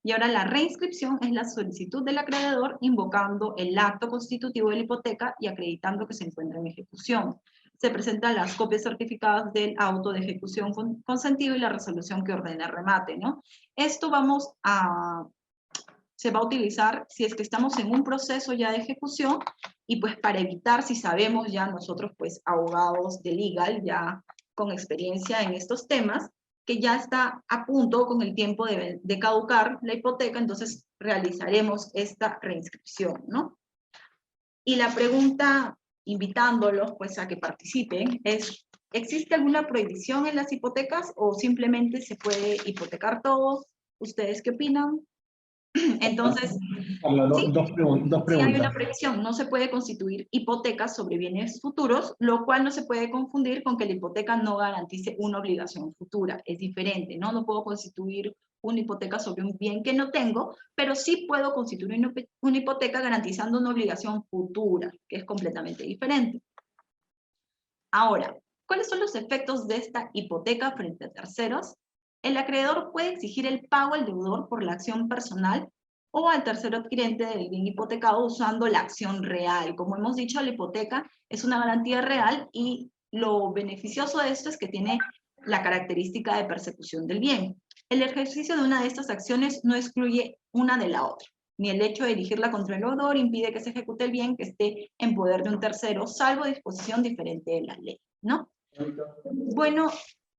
Y ahora la reinscripción es la solicitud del acreedor invocando el acto constitutivo de la hipoteca y acreditando que se encuentra en ejecución. Se presentan las copias certificadas del auto de ejecución consentido y la resolución que ordena el remate, ¿no? Esto se va a utilizar si es que estamos en un proceso ya de ejecución y pues para evitar, si sabemos ya nosotros pues abogados de legal ya con experiencia en estos temas, que ya está a punto con el tiempo de caducar la hipoteca, entonces realizaremos esta reinscripción, ¿no? Y la pregunta, invitándolos pues a que participen, es, ¿existe alguna prohibición en las hipotecas o simplemente se puede hipotecar todos? ¿Ustedes qué opinan? Entonces, Carla, ¿sí? dos Sí hay una preguntas. prohibición, no se puede constituir hipotecas sobre bienes futuros, lo cual no se puede confundir con que la hipoteca no garantice una obligación futura, es diferente, ¿no? No puedo constituir una hipoteca sobre un bien que no tengo, pero sí puedo constituir una hipoteca garantizando una obligación futura, que es completamente diferente. Ahora, ¿cuáles son los efectos de esta hipoteca frente a terceros? El acreedor puede exigir el pago al deudor por la acción personal o al tercero adquirente del bien hipotecado usando la acción real. Como hemos dicho, la hipoteca es una garantía real y lo beneficioso de esto es que tiene la característica de persecución del bien. El ejercicio de una de estas acciones no excluye una de la otra, ni el hecho de dirigirla contra el deudor impide que se ejecute el bien que esté en poder de un tercero, salvo disposición diferente de la ley, ¿no? Bueno,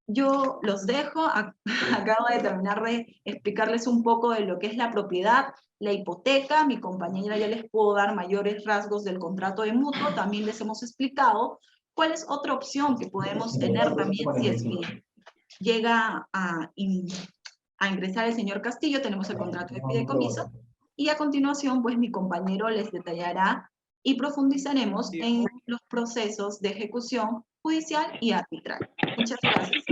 yo los dejo, acabo de terminar de explicarles un poco de lo que es la propiedad, la hipoteca, mi compañera ya les puedo dar mayores rasgos del contrato de mutuo, también les hemos explicado cuál es otra opción que podemos tener también si es que llega a ingresar el señor Castillo, tenemos el contrato de fideicomiso, y a continuación, pues mi compañero les detallará y profundizaremos en los procesos de ejecución judicial y arbitral. Muchas gracias.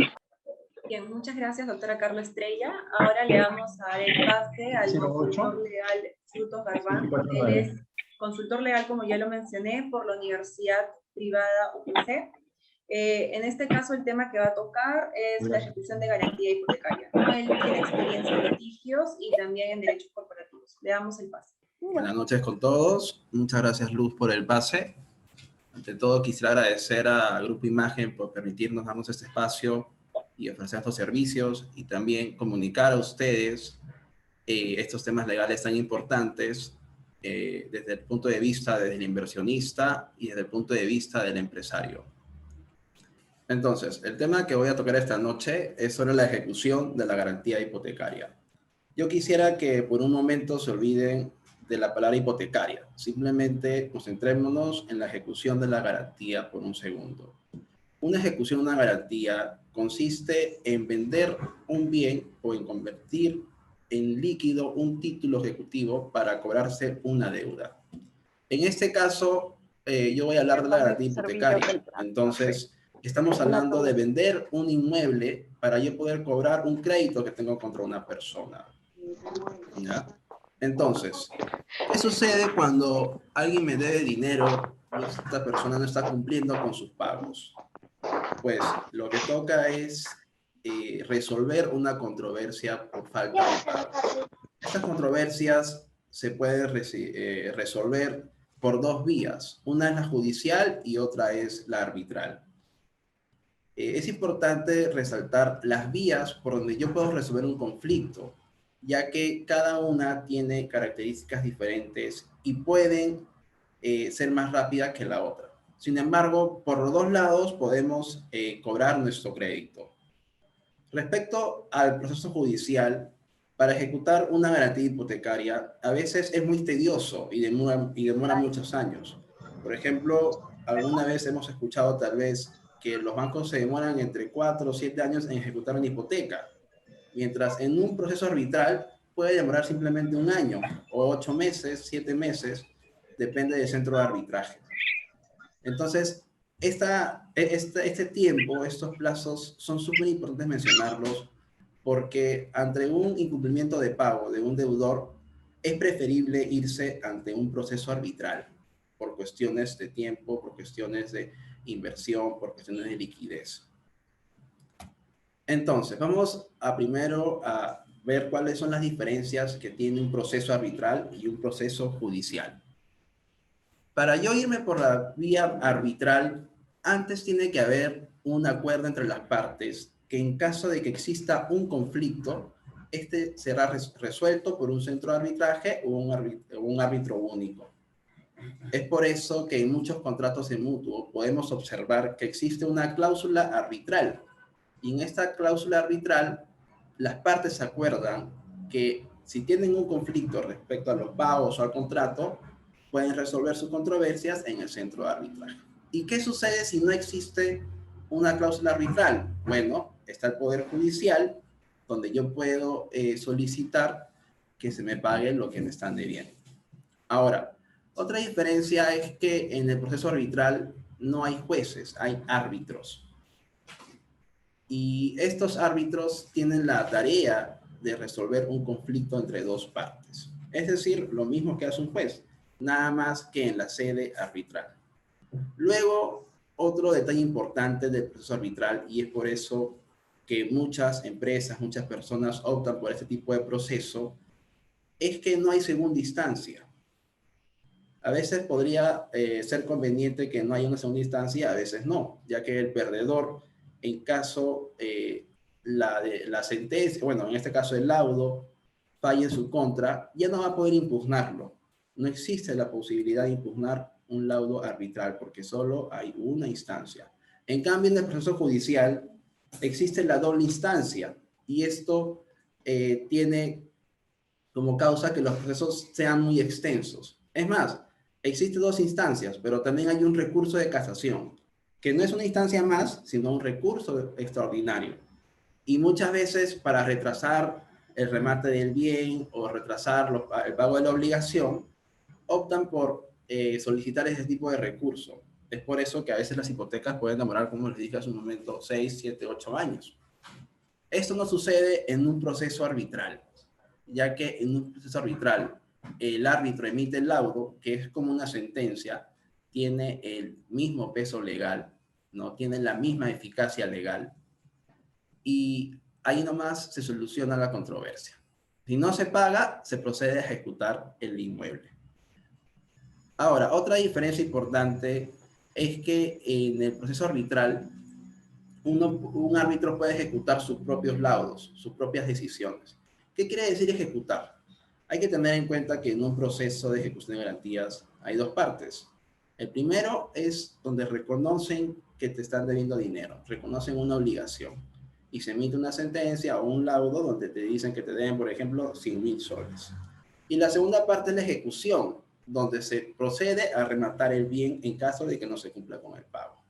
Bien, muchas gracias, doctora Carla Estrella. Ahora le vamos a dar el pase al consultor legal Frutos Garbán. Él es consultor legal, como ya lo mencioné, por la Universidad Privada UPC. En este caso, el tema que va a tocar es la ejecución de garantía hipotecaria. Él tiene experiencia en litigios y también en derechos corporativos. Le damos el pase. Buenas noches con todos. Muchas gracias, Luz, por el pase. Ante todo, quisiera agradecer a Grupo Imagen por permitirnos darnos este espacio y ofrecer estos servicios y también comunicar a ustedes estos temas legales tan importantes desde el punto de vista del inversionista y desde el punto de vista del empresario. Entonces, el tema que voy a tocar esta noche es sobre la ejecución de la garantía hipotecaria. Yo quisiera que por un momento se olviden de la palabra hipotecaria. Simplemente concentrémonos en la ejecución de la garantía por un segundo. Una ejecución de una garantía consiste en vender un bien o en convertir en líquido un título ejecutivo para cobrarse una deuda. En este caso, yo voy a hablar de la garantía hipotecaria. Entonces, estamos hablando de vender un inmueble para yo poder cobrar un crédito que tengo contra una persona. ¿Ya? Entonces, ¿qué sucede cuando alguien me debe dinero y esta persona no está cumpliendo con sus pagos? Pues lo que toca es resolver una controversia por falta de pago. Estas controversias se pueden resolver por dos vías. Una es la judicial y otra es la arbitral. Es importante resaltar las vías por donde yo puedo resolver un conflicto, ya que cada una tiene características diferentes y pueden ser más rápidas que la otra. Sin embargo, por los dos lados podemos cobrar nuestro crédito. Respecto al proceso judicial, para ejecutar una garantía hipotecaria, a veces es muy tedioso y demora muchos años. Por ejemplo, alguna vez hemos escuchado tal vez que los bancos se demoran entre 4 o 7 años en ejecutar una hipoteca, mientras en un proceso arbitral puede demorar simplemente un año, o 8 meses, 7 meses, depende del centro de arbitraje. Entonces, este tiempo, estos plazos son súper importantes mencionarlos porque ante un incumplimiento de pago de un deudor, es preferible irse ante un proceso arbitral por cuestiones de tiempo, por cuestiones de inversión, por cuestiones de liquidez. Entonces, vamos primero a ver cuáles son las diferencias que tiene un proceso arbitral y un proceso judicial. Para yo irme por la vía arbitral, antes tiene que haber un acuerdo entre las partes que en caso de que exista un conflicto, este será resuelto por un centro de arbitraje o un árbitro único. Es por eso que en muchos contratos de mutuo podemos observar que existe una cláusula arbitral. Y en esta cláusula arbitral, las partes se acuerdan que si tienen un conflicto respecto a los pagos o al contrato, pueden resolver sus controversias en el centro de arbitraje. ¿Y qué sucede si no existe una cláusula arbitral? Bueno, está el Poder Judicial, donde yo puedo solicitar que se me pague lo que me están debiendo. Ahora, otra diferencia es que en el proceso arbitral no hay jueces, hay árbitros. Y estos árbitros tienen la tarea de resolver un conflicto entre dos partes. Es decir, lo mismo que hace un juez, nada más que en la sede arbitral. Luego, otro detalle importante del proceso arbitral, y es por eso que muchas empresas, muchas personas optan por este tipo de proceso, es que no hay segunda instancia. A veces podría ser conveniente que no haya una segunda instancia, a veces no, ya que el perdedor, en caso la sentencia, bueno, en este caso el laudo, falla en su contra, ya no va a poder impugnarlo. No existe la posibilidad de impugnar un laudo arbitral porque solo hay una instancia. En cambio, en el proceso judicial existe la doble instancia y esto tiene como causa que los procesos sean muy extensos. Es más, existen dos instancias, pero también hay un recurso de casación, que no es una instancia más, sino un recurso extraordinario. Y muchas veces para retrasar el remate del bien o retrasar el pago de la obligación, optan por solicitar ese tipo de recurso. Es por eso que a veces las hipotecas pueden demorar, como les dije hace un momento, 6, 7, 8 años. Esto no sucede en un proceso arbitral, ya que en un proceso arbitral el árbitro emite el laudo, que es como una sentencia, tiene el mismo peso legal, ¿no? Tiene la misma eficacia legal, y ahí nomás se soluciona la controversia. Si no se paga, se procede a ejecutar el inmueble. Ahora, otra diferencia importante es que en el proceso arbitral, un árbitro puede ejecutar sus propios laudos, sus propias decisiones. ¿Qué quiere decir ejecutar? Hay que tener en cuenta que en un proceso de ejecución de garantías hay dos partes. El primero es donde reconocen que te están debiendo dinero, reconocen una obligación y se emite una sentencia o un laudo donde te dicen que te deben, por ejemplo, 100.000 soles. Y la segunda parte es la ejecución, donde se procede a rematar el bien en caso de que no se cumpla con el pago.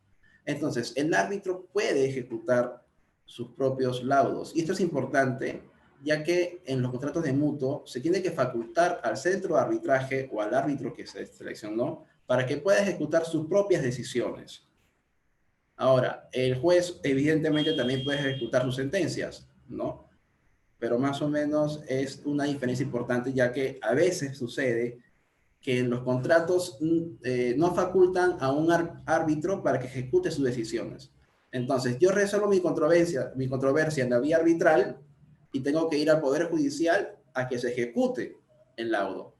Entonces, el árbitro puede ejecutar sus propios laudos. Y esto es importante, ya que en los contratos de mutuo se tiene que facultar al centro de arbitraje o al árbitro que se seleccionó para que pueda ejecutar sus propias decisiones. Ahora, el juez evidentemente también puede ejecutar sus sentencias, ¿no? Pero más o menos es una diferencia importante, ya que a veces sucede que los contratos no facultan a un árbitro para que ejecute sus decisiones. Entonces, yo resuelvo mi controversia en la vía arbitral y tengo que ir al Poder Judicial a que se ejecute el laudo.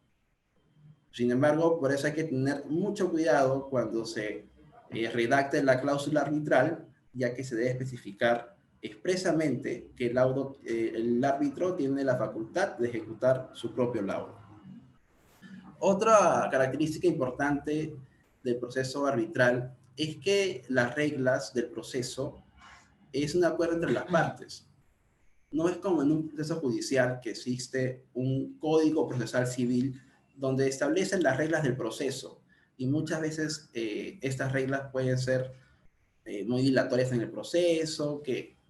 Sin embargo, por eso hay que tener mucho cuidado cuando se redacte la cláusula arbitral, ya que se debe especificar expresamente que el árbitro tiene la facultad de ejecutar su propio laudo. Otra característica importante del proceso arbitral es que las reglas del proceso es un acuerdo entre las partes. No es como en un proceso judicial que existe un código procesal civil donde establecen las reglas del proceso y muchas veces estas reglas pueden ser muy dilatorias en el proceso, que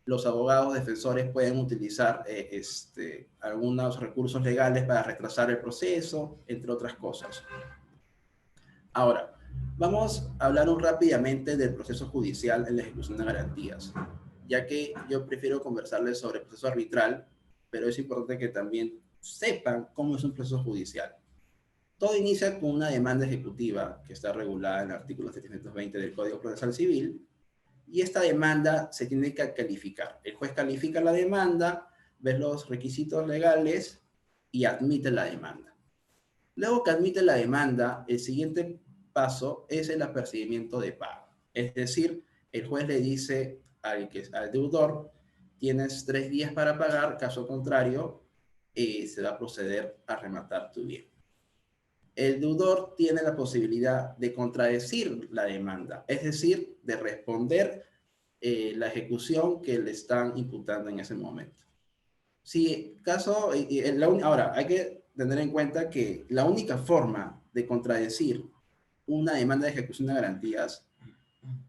los abogados defensores pueden utilizar algunos recursos legales para retrasar el proceso, entre otras cosas. Ahora, vamos a hablar rápidamente del proceso judicial en la ejecución de garantías, ya que yo prefiero conversarles sobre el proceso arbitral, pero es importante que también sepan cómo es un proceso judicial. Todo inicia con una demanda ejecutiva que está regulada en el artículo 720 del Código Procesal Civil, y esta demanda se tiene que calificar. El juez califica la demanda, ve los requisitos legales y admite la demanda. Luego que admite la demanda, el siguiente paso es el apercibimiento de pago. Es decir, el juez le dice al deudor, tienes 3 días para pagar, caso contrario, se va a proceder a rematar tu bien. El deudor tiene la posibilidad de contradecir la demanda, es decir, de responder la ejecución que le están imputando en ese momento. Si caso, ahora hay que tener en cuenta que la única forma de contradecir una demanda de ejecución de garantías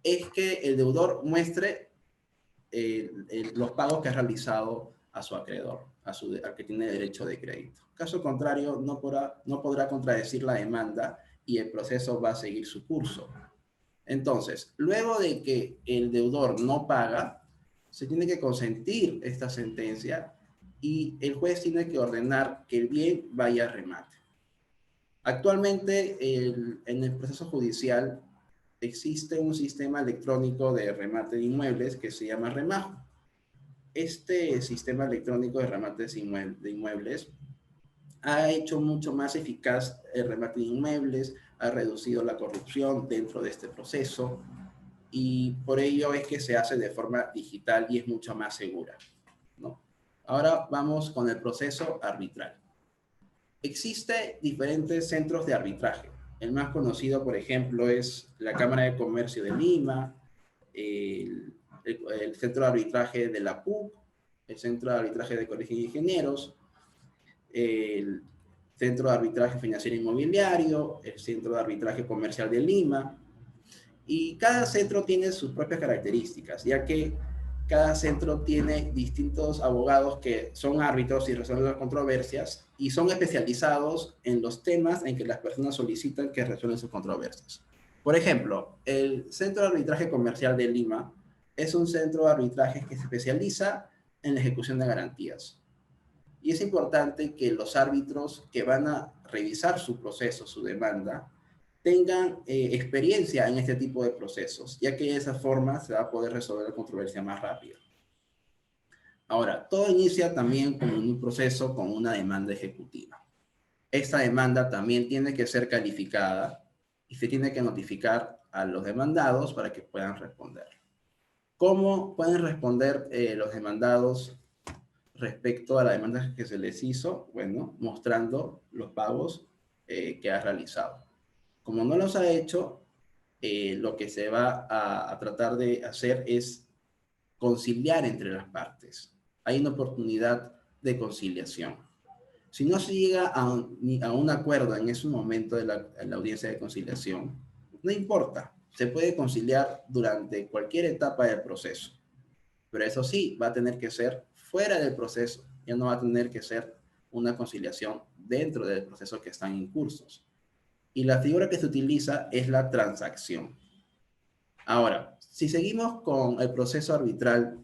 es que el deudor muestre los pagos que ha realizado a su acreedor, al que tiene derecho de crédito. Caso contrario, no podrá contradecir la demanda y el proceso va a seguir su curso. Entonces, luego de que el deudor no paga, se tiene que consentir esta sentencia y el juez tiene que ordenar que el bien vaya a remate. Actualmente, en el proceso judicial existe un sistema electrónico de remate de inmuebles que se llama Remajo. este sistema electrónico de remates de inmuebles ha hecho mucho más eficaz el remate de inmuebles, ha reducido la corrupción dentro de este proceso y por ello es que se hace de forma digital y es mucho más segura, ¿no? Ahora vamos con el proceso arbitral. Existen diferentes centros de arbitraje. El más conocido, por ejemplo, es la Cámara de Comercio de Lima, el Centro de Arbitraje de la PUC, el Centro de Arbitraje de Colegios de Ingenieros, el Centro de Arbitraje Financiero Inmobiliario, el Centro de Arbitraje Comercial de Lima, y cada centro tiene sus propias características, ya que cada centro tiene distintos abogados que son árbitros y resuelven las controversias y son especializados en los temas en que las personas solicitan que resuelvan sus controversias. Por ejemplo, el Centro de Arbitraje Comercial de Lima es un centro de arbitraje que se especializa en la ejecución de garantías. Y es importante que los árbitros que van a revisar su proceso, su demanda, tengan experiencia en este tipo de procesos, ya que de esa forma se va a poder resolver la controversia más rápido. Ahora, todo inicia también con un proceso con una demanda ejecutiva. Esta demanda también tiene que ser calificada y se tiene que notificar a los demandados para que puedan responder. ¿Cómo pueden responder los demandados respecto a la demanda que se les hizo? Bueno, mostrando los pagos que ha realizado. Como no los ha hecho, lo que se va a tratar de hacer es conciliar entre las partes. Hay una oportunidad de conciliación. Si no se llega a un acuerdo en ese momento de la audiencia de conciliación, no importa, se puede conciliar durante cualquier etapa del proceso. Pero eso sí, va a tener que ser fuera del proceso, ya no va a tener que ser una conciliación dentro del proceso que están en cursos. Y la figura que se utiliza es la transacción. Ahora, si seguimos con el proceso arbitral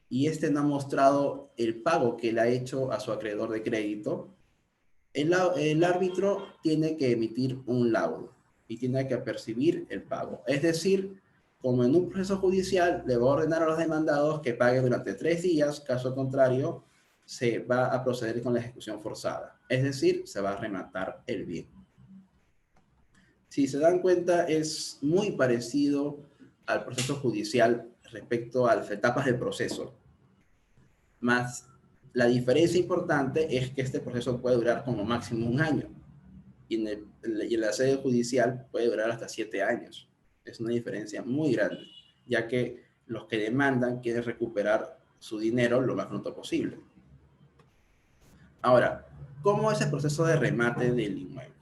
y este no ha mostrado el pago que le ha hecho a su acreedor de crédito, el árbitro tiene que emitir un laudo y tiene que percibir el pago. Es decir, como en un proceso judicial, le va a ordenar a los demandados que paguen durante 3 días, caso contrario, se va a proceder con la ejecución forzada. Es decir, se va a rematar el bien. Si se dan cuenta, es muy parecido al proceso judicial respecto a las etapas del proceso. Más la diferencia importante es que este proceso puede durar como máximo 1 año y en la sede judicial puede durar hasta 7 años. Es una diferencia muy grande, ya que los que demandan quieren recuperar su dinero lo más pronto posible. Ahora, ¿cómo es el proceso de remate del inmueble?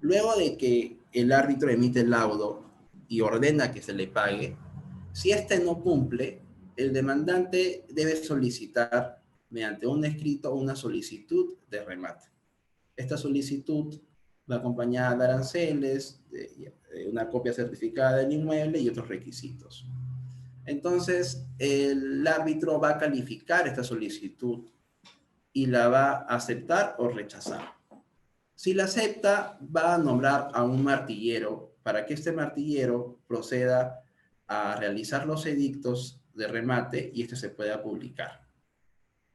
Luego de que el árbitro emite el laudo y ordena que se le pague, si éste no cumple, el demandante debe solicitar mediante un escrito una solicitud de remate. Esta solicitud va acompañada de aranceles, de una copia certificada del inmueble y otros requisitos. Entonces, el árbitro va a calificar esta solicitud y la va a aceptar o rechazar. Si la acepta, va a nombrar a un martillero para que este martillero proceda a realizar los edictos de remate y este se pueda publicar,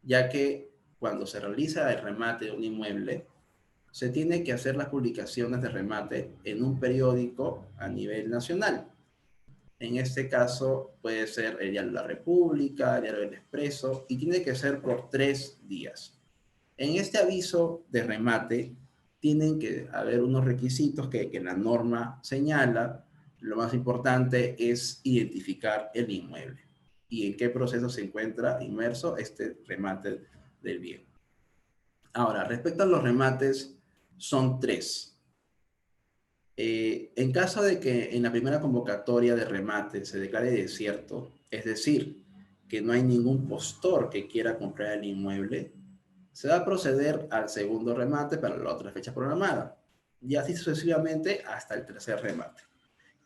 ya que cuando se realiza el remate de un inmueble, se tiene que hacer las publicaciones de remate en un periódico a nivel nacional. En este caso puede ser el Diario de la República, el Diario del Expreso, y tiene que ser por 3 días. En este aviso de remate tienen que haber unos requisitos que la norma señala. Lo más importante es identificar el inmueble y en qué proceso se encuentra inmerso este remate del bien. Ahora, respecto a los remates, son 3. En caso de que en la primera convocatoria de remate se declare desierto, es decir, que no hay ningún postor que quiera comprar el inmueble, se va a proceder al segundo remate para la otra fecha programada, y así sucesivamente hasta el tercer remate.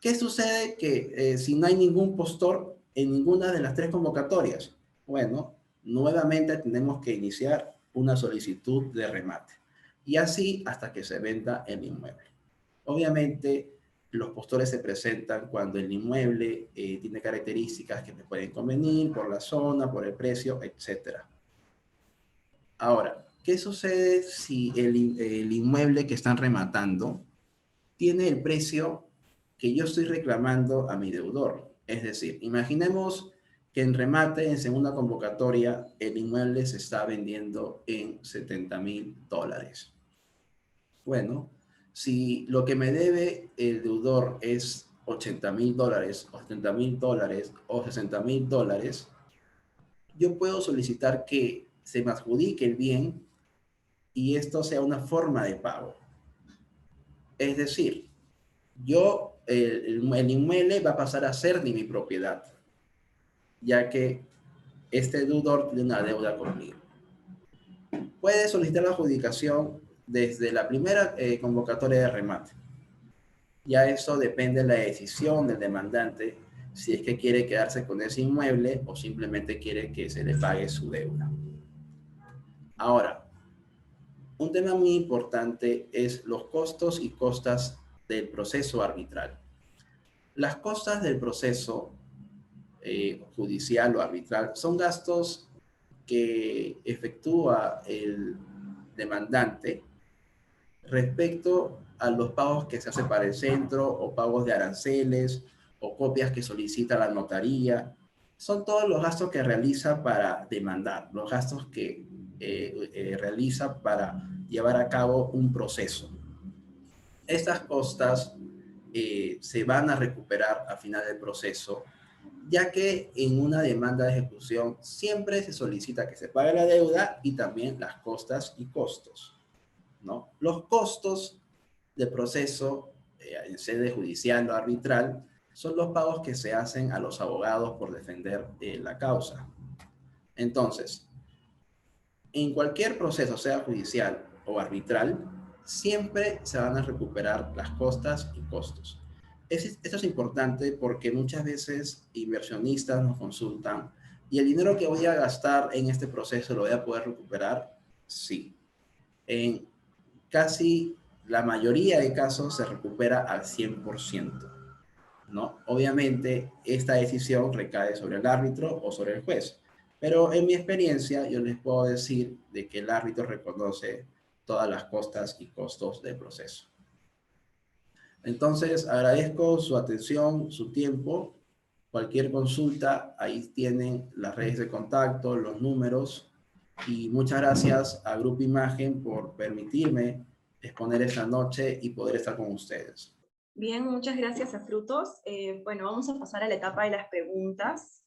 ¿Qué sucede si no hay ningún postor en ninguna de las 3 convocatorias? Bueno, nuevamente tenemos que iniciar una solicitud de remate, y así hasta que se venda el inmueble. Obviamente, los postores se presentan cuando el inmueble tiene características que me pueden convenir por la zona, por el precio, etc. Ahora, ¿qué sucede si el inmueble que están rematando tiene el precio que yo estoy reclamando a mi deudor? Es decir, imaginemos que en remate, en segunda convocatoria, el inmueble se está vendiendo en $70,000. Bueno, si lo que me debe el deudor es $80,000, o $70,000, o $60,000, yo puedo solicitar que se me adjudique el bien y esto sea una forma de pago. Es decir, el inmueble va a pasar a ser de mi propiedad, ya que este deudor tiene una deuda conmigo. Puede solicitar la adjudicación desde la primera convocatoria de remate. Ya eso depende de la decisión del demandante, si es que quiere quedarse con ese inmueble o simplemente quiere que se le pague su deuda. Ahora, un tema muy importante es los costos y costas del proceso arbitral. Las costas del proceso judicial o arbitral son gastos que efectúa el demandante respecto a los pagos que se hace para el centro o pagos de aranceles o copias que solicita la notaría. Son todos los gastos que realiza para demandar, los gastos que realiza para llevar a cabo un proceso. Estas costas se van a recuperar a final del proceso, ya que en una demanda de ejecución siempre se solicita que se pague la deuda y también las costas y costos, ¿no? Los costos de proceso en sede judicial o arbitral son los pagos que se hacen a los abogados por defender la causa. Entonces, en cualquier proceso, sea judicial o arbitral, siempre se van a recuperar las costas y costos. Esto es importante porque muchas veces inversionistas nos consultan, ¿y el dinero que voy a gastar en este proceso lo voy a poder recuperar? Sí. En casi la mayoría de casos se recupera al 100%, ¿no? Obviamente, esta decisión recae sobre el árbitro o sobre el juez, pero en mi experiencia yo les puedo decir de que el árbitro reconoce todas las costas y costos del proceso. Entonces, agradezco su atención, su tiempo. Cualquier consulta, ahí tienen las redes de contacto, los números. Y muchas gracias a Grupo Imagen por permitirme exponer esta noche y poder estar con ustedes. Bien, muchas gracias a Frutos. Bueno, vamos a pasar a la etapa de las preguntas.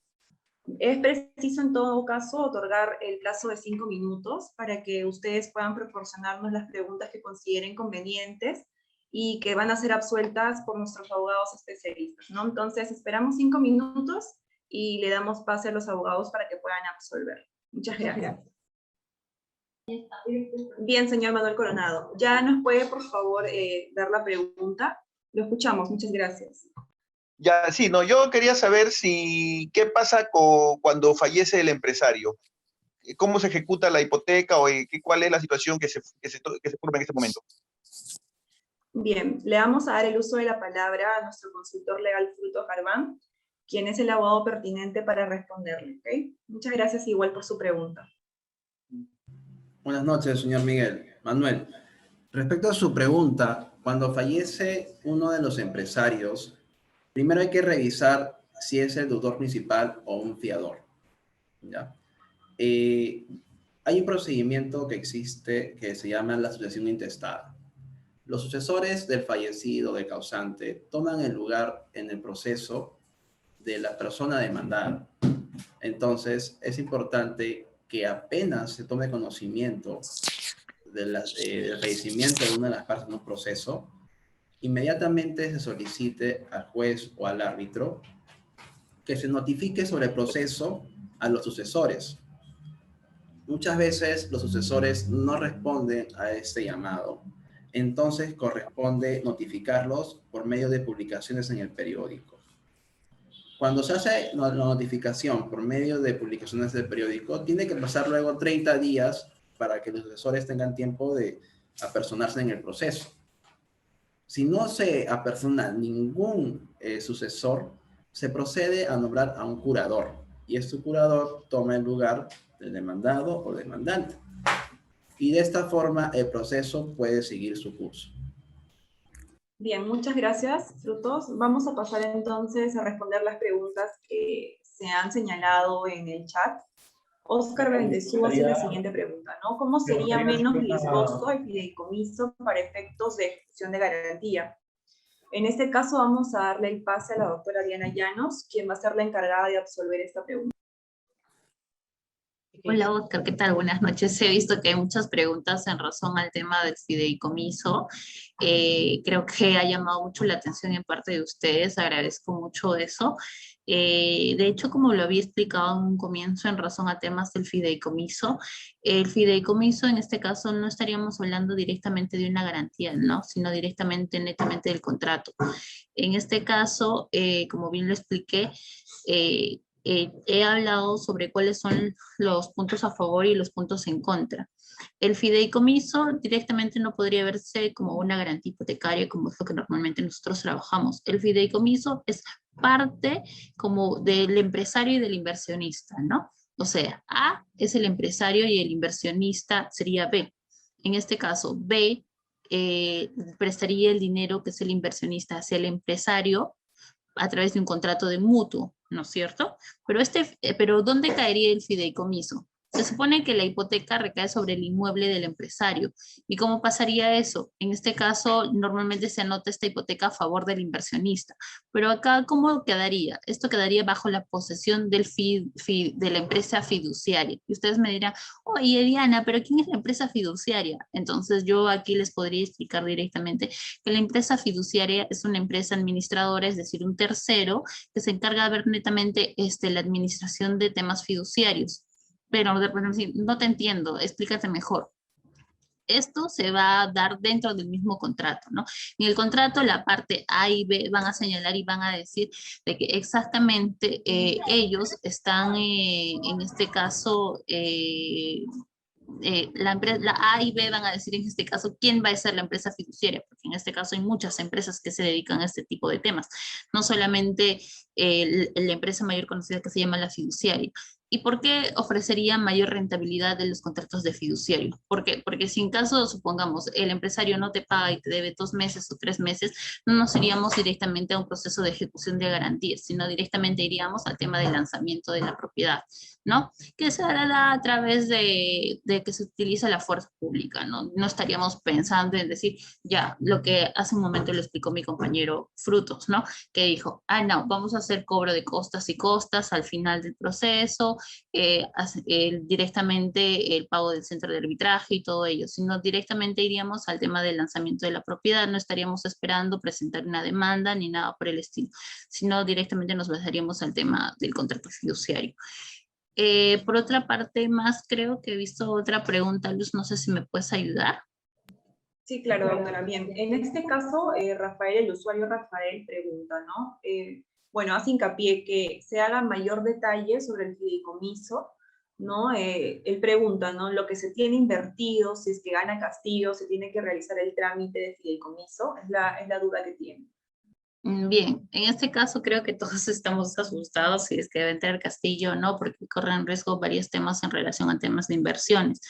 Es preciso en todo caso otorgar el plazo de 5 minutos para que ustedes puedan proporcionarnos las preguntas que consideren convenientes y que van a ser absueltas por nuestros abogados especialistas, ¿no? Entonces esperamos 5 minutos y le damos pase a los abogados para que puedan absolver. Muchas gracias. Bien, señor Manuel Coronado. ¿Ya nos puede, por favor, dar la pregunta? Lo escuchamos, muchas gracias. Ya, sí, no, yo quería saber qué pasa cuando fallece el empresario. ¿Cómo se ejecuta la hipoteca o cuál es la situación que se forma en este momento? Bien, le vamos a dar el uso de la palabra a nuestro consultor legal Frutos Garbán, quien es el abogado pertinente para responderle, ¿ok? Muchas gracias igual por su pregunta. Buenas noches, señor Miguel. Manuel, respecto a su pregunta, cuando fallece uno de los empresarios, primero hay que revisar si es el deudor principal o un fiador, ¿ya? Hay un procedimiento que existe que se llama la sucesión intestada. Los sucesores del fallecido, del causante, toman el lugar en el proceso de la persona demandada. Entonces, es importante que apenas se tome conocimiento del fallecimiento de una de las partes en un proceso, inmediatamente se solicite al juez o al árbitro que se notifique sobre el proceso a los sucesores. Muchas veces los sucesores no responden a este llamado, entonces corresponde notificarlos por medio de publicaciones en el periódico. Cuando se hace la notificación por medio de publicaciones del periódico, tiene que pasar luego 30 días para que los sucesores tengan tiempo de apersonarse en el proceso. Si no se apersona ningún sucesor, se procede a nombrar a un curador, y este curador toma el lugar del demandado o demandante. Y de esta forma el proceso puede seguir su curso. Bien, muchas gracias, Frutos. Vamos a pasar entonces a responder las preguntas que se han señalado en el chat. Oscar Bendezú hace la siguiente pregunta, ¿no? ¿Cómo sería menos riesgoso el fideicomiso para efectos de ejecución de garantía? En este caso vamos a darle el pase a la doctora Diana Llanos, quien va a ser la encargada de absolver esta pregunta. Hola Oscar, ¿qué tal? Buenas noches. He visto que hay muchas preguntas en razón al tema del fideicomiso. Creo que ha llamado mucho la atención en parte de ustedes, agradezco mucho eso. De hecho, como lo había explicado en un comienzo en razón a temas del fideicomiso, el fideicomiso en este caso no estaríamos hablando directamente de una garantía, ¿no? Sino directamente, netamente del contrato. En este caso, como bien lo expliqué, he hablado sobre cuáles son los puntos a favor y los puntos en contra. El fideicomiso directamente no podría verse como una garantía hipotecaria, como es lo que normalmente nosotros trabajamos. El fideicomiso es parte como del empresario y del inversionista, ¿no? O sea, A es el empresario y el inversionista sería B. En este caso, B prestaría el dinero que es el inversionista hacia el empresario a través de un contrato de mutuo, ¿no es cierto? Pero ¿dónde caería el fideicomiso? Se supone que la hipoteca recae sobre el inmueble del empresario. ¿Y cómo pasaría eso? En este caso, normalmente se anota esta hipoteca a favor del inversionista. Pero acá, ¿cómo quedaría? Esto quedaría bajo la posesión de la empresa fiduciaria. Y ustedes me dirán, oye, Diana, ¿pero quién es la empresa fiduciaria? Entonces, yo aquí les podría explicar directamente que la empresa fiduciaria es una empresa administradora, es decir, un tercero que se encarga de ver netamente la administración de temas fiduciarios. Pero no te entiendo, explícate mejor. Esto se va a dar dentro del mismo contrato, ¿no? En el contrato, la parte A y B van a señalar y van a decir de que exactamente ellos están, en este caso, la A y B van a decir en este caso quién va a ser la empresa fiduciaria, porque en este caso hay muchas empresas que se dedican a este tipo de temas, no solamente la empresa mayor conocida que se llama la fiduciaria. ¿Y por qué ofrecería mayor rentabilidad de los contratos de fiduciario? ¿Por qué? Porque si en caso, supongamos, el empresario no te paga y te debe 2 meses o 3 meses, no nos iríamos directamente a un proceso de ejecución de garantías, sino directamente iríamos al tema del lanzamiento de la propiedad, ¿no? Que se hará a través de que se utiliza la fuerza pública, ¿no? No estaríamos pensando en decir, ya, lo que hace un momento le explicó mi compañero Frutos, ¿no? Que dijo, no, vamos a hacer cobro de costas y costas al final del proceso, directamente el pago del centro de arbitraje y todo ello, sino directamente iríamos al tema del lanzamiento de la propiedad, no estaríamos esperando presentar una demanda ni nada por el estilo, sino directamente nos basaríamos al tema del contrato fiduciario. Por otra parte, más creo que he visto otra pregunta, Luz, no sé si me puedes ayudar. Sí, claro, doctora. Bien, en este caso, Rafael, el usuario Rafael pregunta, ¿no? Bueno, hace hincapié que se haga mayor detalle sobre el fideicomiso, ¿no? Él pregunta, ¿no? Lo que se tiene invertido, si es que gana Castillo, se tiene que realizar el trámite de fideicomiso, es la duda que tiene. Bien, en este caso creo que todos estamos asustados si es que debe entrar Castillo o no, porque corren riesgo varios temas en relación a temas de inversiones.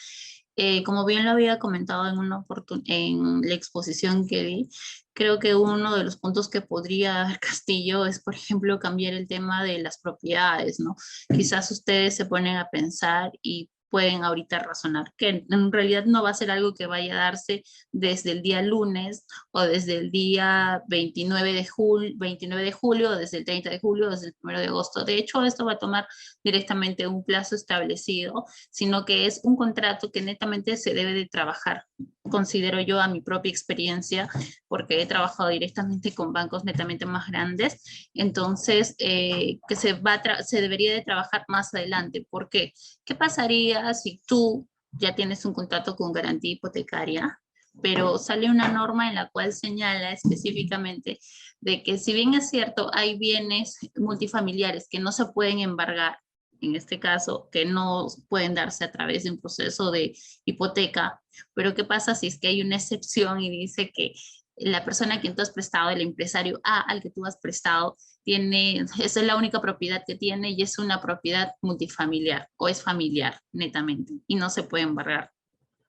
Como bien lo había comentado en la exposición que di, creo que uno de los puntos que podría dar Castillo es, por ejemplo, cambiar el tema de las propiedades, ¿no? Quizás ustedes se ponen a pensar y pueden ahorita razonar que en realidad no va a ser algo que vaya a darse desde el día lunes o desde el día 29 de julio, o desde el 30 de julio, o desde el 1 de agosto. De hecho, esto va a tomar directamente un plazo establecido, sino que es un contrato que netamente se debe de trabajar. Considero yo a mi propia experiencia, porque he trabajado directamente con bancos netamente más grandes, entonces que se debería de trabajar más adelante. ¿Por qué? ¿Qué pasaría si tú ya tienes un contrato con garantía hipotecaria, pero sale una norma en la cual señala específicamente de que si bien es cierto, hay bienes multifamiliares que no se pueden embargar, en este caso, que no pueden darse a través de un proceso de hipoteca, pero ¿qué pasa si es que hay una excepción y dice que la persona a quien tú has prestado, el empresario A al que tú has prestado, esa es la única propiedad que tiene y es una propiedad multifamiliar o es familiar netamente y no se puede embargar.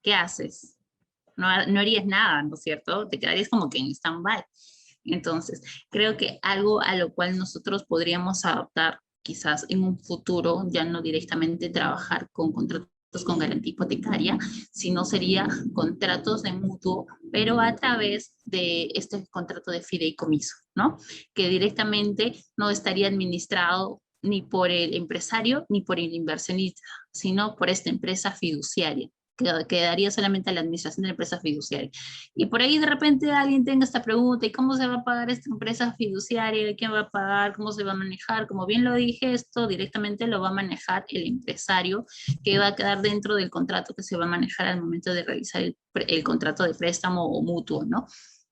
¿Qué haces? No harías nada, ¿no es cierto? Te quedarías como que en stand-by. Entonces, creo que algo a lo cual nosotros podríamos adaptar quizás en un futuro, ya no directamente trabajar con contratos con garantía hipotecaria, sino sería contratos de mutuo, pero a través de este contrato de fideicomiso, ¿no? Que directamente no estaría administrado ni por el empresario ni por el inversionista, sino por esta empresa fiduciaria. Quedaría solamente a la administración de la empresa fiduciaria. Y por ahí de repente alguien tenga esta pregunta, ¿y cómo se va a pagar esta empresa fiduciaria? ¿Quién va a pagar? ¿Cómo se va a manejar? Como bien lo dije, esto directamente lo va a manejar el empresario, que va a quedar dentro del contrato que se va a manejar al momento de realizar el contrato de préstamo o mutuo, ¿no?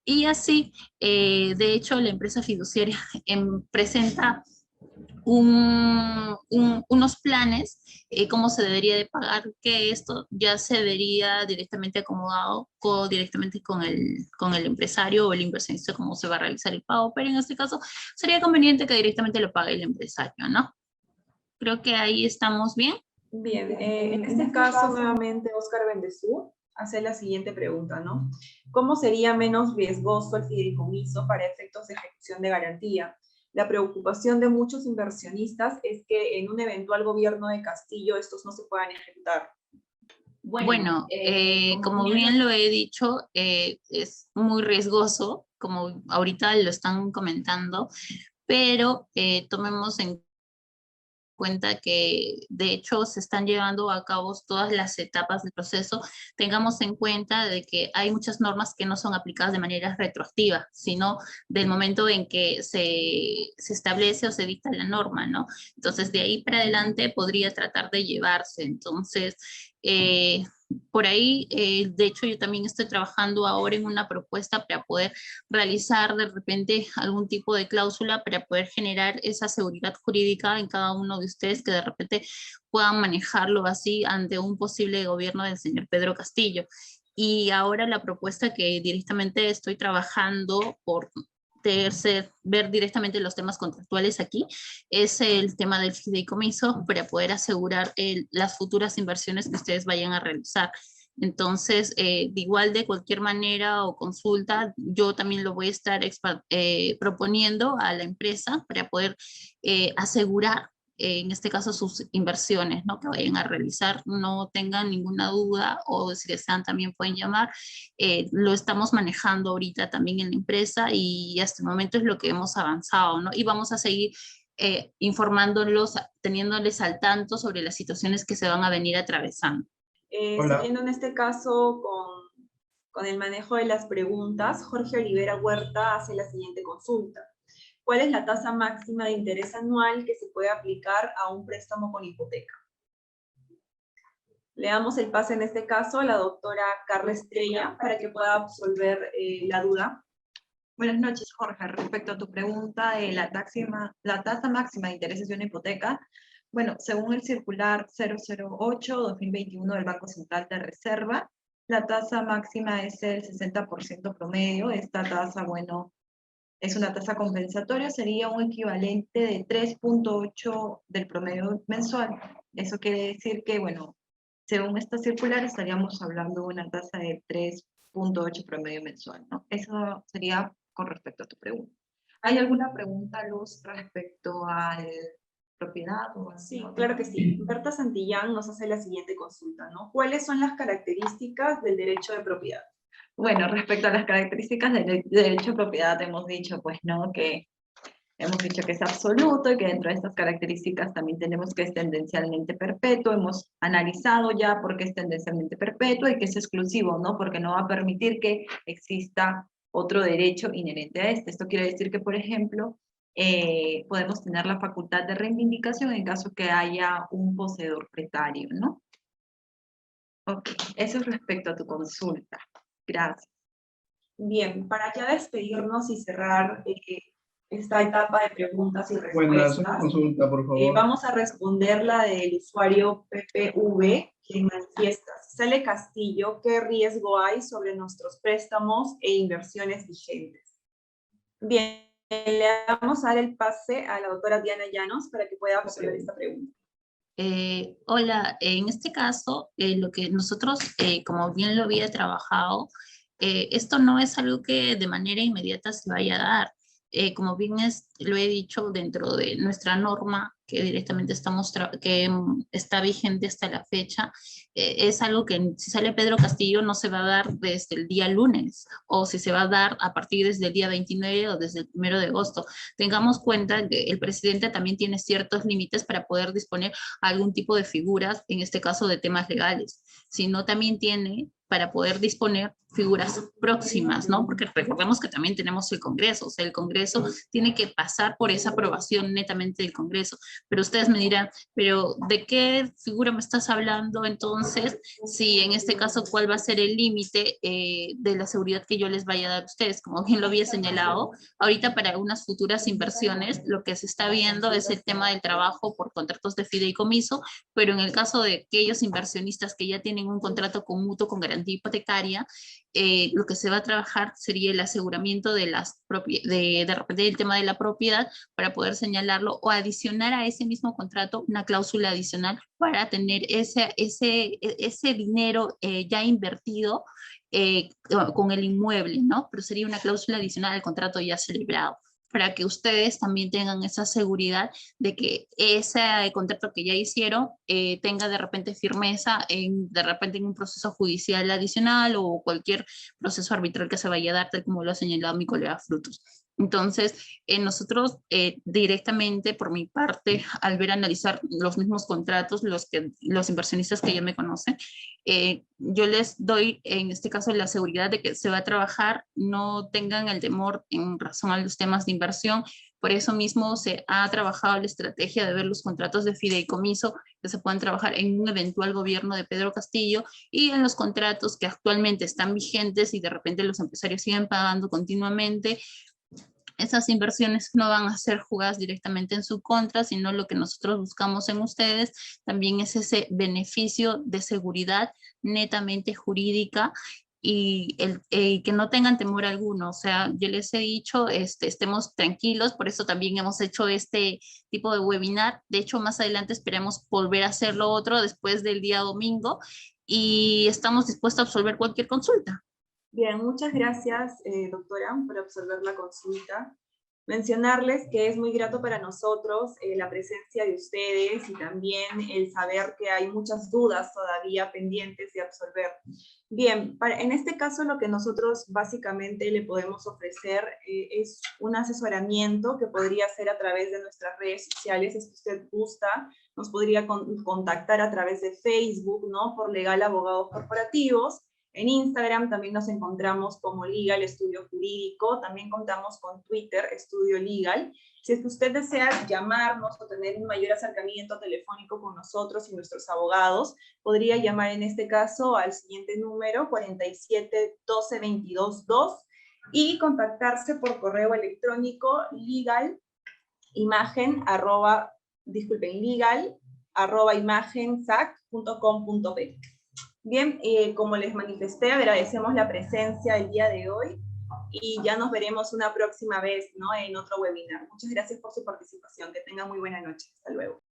Y así, de hecho, la empresa fiduciaria presenta unos planes, cómo se debería de pagar, que esto ya se vería directamente acomodado directamente con el empresario o el inversionista, cómo se va a realizar el pago, pero en este caso sería conveniente que directamente lo pague el empresario, ¿no? Creo que ahí estamos bien. Bien, en este caso, nuevamente, Oscar Bendezú hace la siguiente pregunta, ¿no? ¿Cómo sería menos riesgoso el fideicomiso para efectos de ejecución de garantía? La preocupación de muchos inversionistas es que en un eventual gobierno de Castillo estos no se puedan ejecutar. Bueno, como bien lo he dicho, es muy riesgoso, como ahorita lo están comentando, pero tomemos en cuenta que de hecho se están llevando a cabo todas las etapas del proceso. Tengamos en cuenta de que hay muchas normas que no son aplicadas de manera retroactiva, sino del momento en que se establece o se dicta la norma, ¿no? Entonces, de ahí para adelante podría tratar de llevarse. Entonces, por ahí, de hecho, yo también estoy trabajando ahora en una propuesta para poder realizar de repente algún tipo de cláusula para poder generar esa seguridad jurídica en cada uno de ustedes que de repente puedan manejarlo así ante un posible gobierno del señor Pedro Castillo. Y ahora la propuesta que directamente estoy trabajando por ver directamente los temas contractuales aquí, es el tema del fideicomiso para poder asegurar las futuras inversiones que ustedes vayan a realizar. Entonces, de igual de cualquier manera o consulta, yo también lo voy a estar proponiendo a la empresa para poder asegurar, en este caso, sus inversiones, ¿no? Que vayan a realizar, no tengan ninguna duda o si desean también pueden llamar. Lo estamos manejando ahorita también en la empresa y hasta el momento es lo que hemos avanzado, ¿no? Y vamos a seguir informándolos, teniéndoles al tanto sobre las situaciones que se van a venir atravesando. Siguiendo en este caso con el manejo de las preguntas, Jorge Olivera Huerta hace la siguiente consulta. ¿Cuál es la tasa máxima de interés anual que se puede aplicar a un préstamo con hipoteca? Le damos el pase en este caso a la doctora Carla Estrella para que pueda absolver la duda. Buenas noches, Jorge. Respecto a tu pregunta de la tasa máxima de intereses de una hipoteca, bueno, según el circular 008-2021 del Banco Central de Reserva, la tasa máxima es el 60% promedio. Esta tasa, bueno, es una tasa compensatoria, sería un equivalente de 3.8 del promedio mensual. Eso quiere decir que, bueno, según esta circular estaríamos hablando de una tasa de 3.8 promedio mensual, ¿no? Eso sería con respecto a tu pregunta. ¿Hay alguna pregunta, Luz, respecto al propiedad? Sí, claro que sí. Berta Santillán nos hace la siguiente consulta, ¿no? ¿Cuáles son las características del derecho de propiedad? Bueno, respecto a las características del derecho de propiedad, hemos dicho, pues, ¿no? Que hemos dicho que es absoluto y que dentro de estas características también tenemos que es tendencialmente perpetuo. Hemos analizado ya por qué es tendencialmente perpetuo y que es exclusivo, ¿no? Porque no va a permitir que exista otro derecho inherente a este. Esto quiere decir que, por ejemplo, podemos tener la facultad de reivindicación en caso que haya un poseedor pretario, ¿no? Ok, eso es respecto a tu consulta. Gracias. Bien, para ya despedirnos y cerrar esta etapa de preguntas y Buenas, respuestas. una consulta, por favor. Vamos a responder la del usuario PPV, quien manifiesta: Sale Castillo, ¿qué riesgo hay sobre nuestros préstamos e inversiones vigentes? Bien, le vamos a dar el pase a la doctora Diana Llanos para que pueda resolver esta pregunta. Hola, en este caso, lo que nosotros, como bien lo había trabajado, esto no es algo que de manera inmediata se vaya a dar. Como bien lo he dicho dentro de nuestra norma que directamente está vigente hasta la fecha, es algo que si sale Pedro Castillo no se va a dar desde el día lunes, o si se va a dar a partir desde el día 29 o desde el 1 de agosto. Tengamos cuenta que el presidente también tiene ciertos límites para poder disponer algún tipo de figuras, en este caso de temas legales, sino también tiene para poder disponer figuras próximas, ¿no? Porque recordemos que también tenemos el Congreso, o sea, el Congreso tiene que pasar por esa aprobación netamente del Congreso, pero ustedes me dirán, pero ¿de qué figura me estás hablando entonces? Si en este caso, ¿cuál va a ser el límite de la seguridad que yo les vaya a dar a ustedes? Como bien lo había señalado, ahorita para unas futuras inversiones, lo que se está viendo es el tema del trabajo por contratos de fideicomiso, pero en el caso de aquellos inversionistas que ya tienen un contrato con mutuo con garantía hipotecaria, lo que se va a trabajar sería el aseguramiento de repente del tema de la propiedad para poder señalarlo o adicionar a ese mismo contrato una cláusula adicional para tener ese dinero ya invertido con el inmueble, ¿no? Pero sería una cláusula adicional al contrato ya celebrado, para que ustedes también tengan esa seguridad de que ese contrato que ya hicieron tenga de repente firmeza de repente en un proceso judicial adicional o cualquier proceso arbitral que se vaya a dar, tal como lo ha señalado mi colega Frutos. Entonces, nosotros directamente, por mi parte, al analizar los mismos contratos, los inversionistas que ya me conocen, yo les doy, en este caso, la seguridad de que se va a trabajar, no tengan el temor en razón a los temas de inversión. Por eso mismo se ha trabajado la estrategia de ver los contratos de fideicomiso que se puedan trabajar en un eventual gobierno de Pedro Castillo y en los contratos que actualmente están vigentes y de repente los empresarios siguen pagando continuamente. Esas inversiones no van a ser jugadas directamente en su contra, sino lo que nosotros buscamos en ustedes también es ese beneficio de seguridad netamente jurídica y que no tengan temor alguno. O sea, yo les he dicho, estemos tranquilos, por eso también hemos hecho este tipo de webinar. De hecho, más adelante esperemos volver a hacerlo otro después del día domingo y estamos dispuestos a absolver cualquier consulta. Bien, muchas gracias, doctora, por absolver la consulta. Mencionarles que es muy grato para nosotros la presencia de ustedes y también el saber que hay muchas dudas todavía pendientes de absolver. Bien, en este caso lo que nosotros básicamente le podemos ofrecer es un asesoramiento que podría ser a través de nuestras redes sociales. Si usted gusta, nos podría contactar a través de Facebook, ¿no? Por Legal Abogados Corporativos. En Instagram también nos encontramos como Legal Estudio Jurídico, también contamos con Twitter, Estudio Legal. Si es que usted desea llamarnos o tener un mayor acercamiento telefónico con nosotros y nuestros abogados, podría llamar en este caso al siguiente número, 47 12 22 2, y contactarse por correo electrónico legal@imagensac.com.p. Bien, como les manifesté, agradecemos la presencia el día de hoy y ya nos veremos una próxima vez, ¿no? En otro webinar. Muchas gracias por su participación. Que tengan muy buena noche. Hasta luego.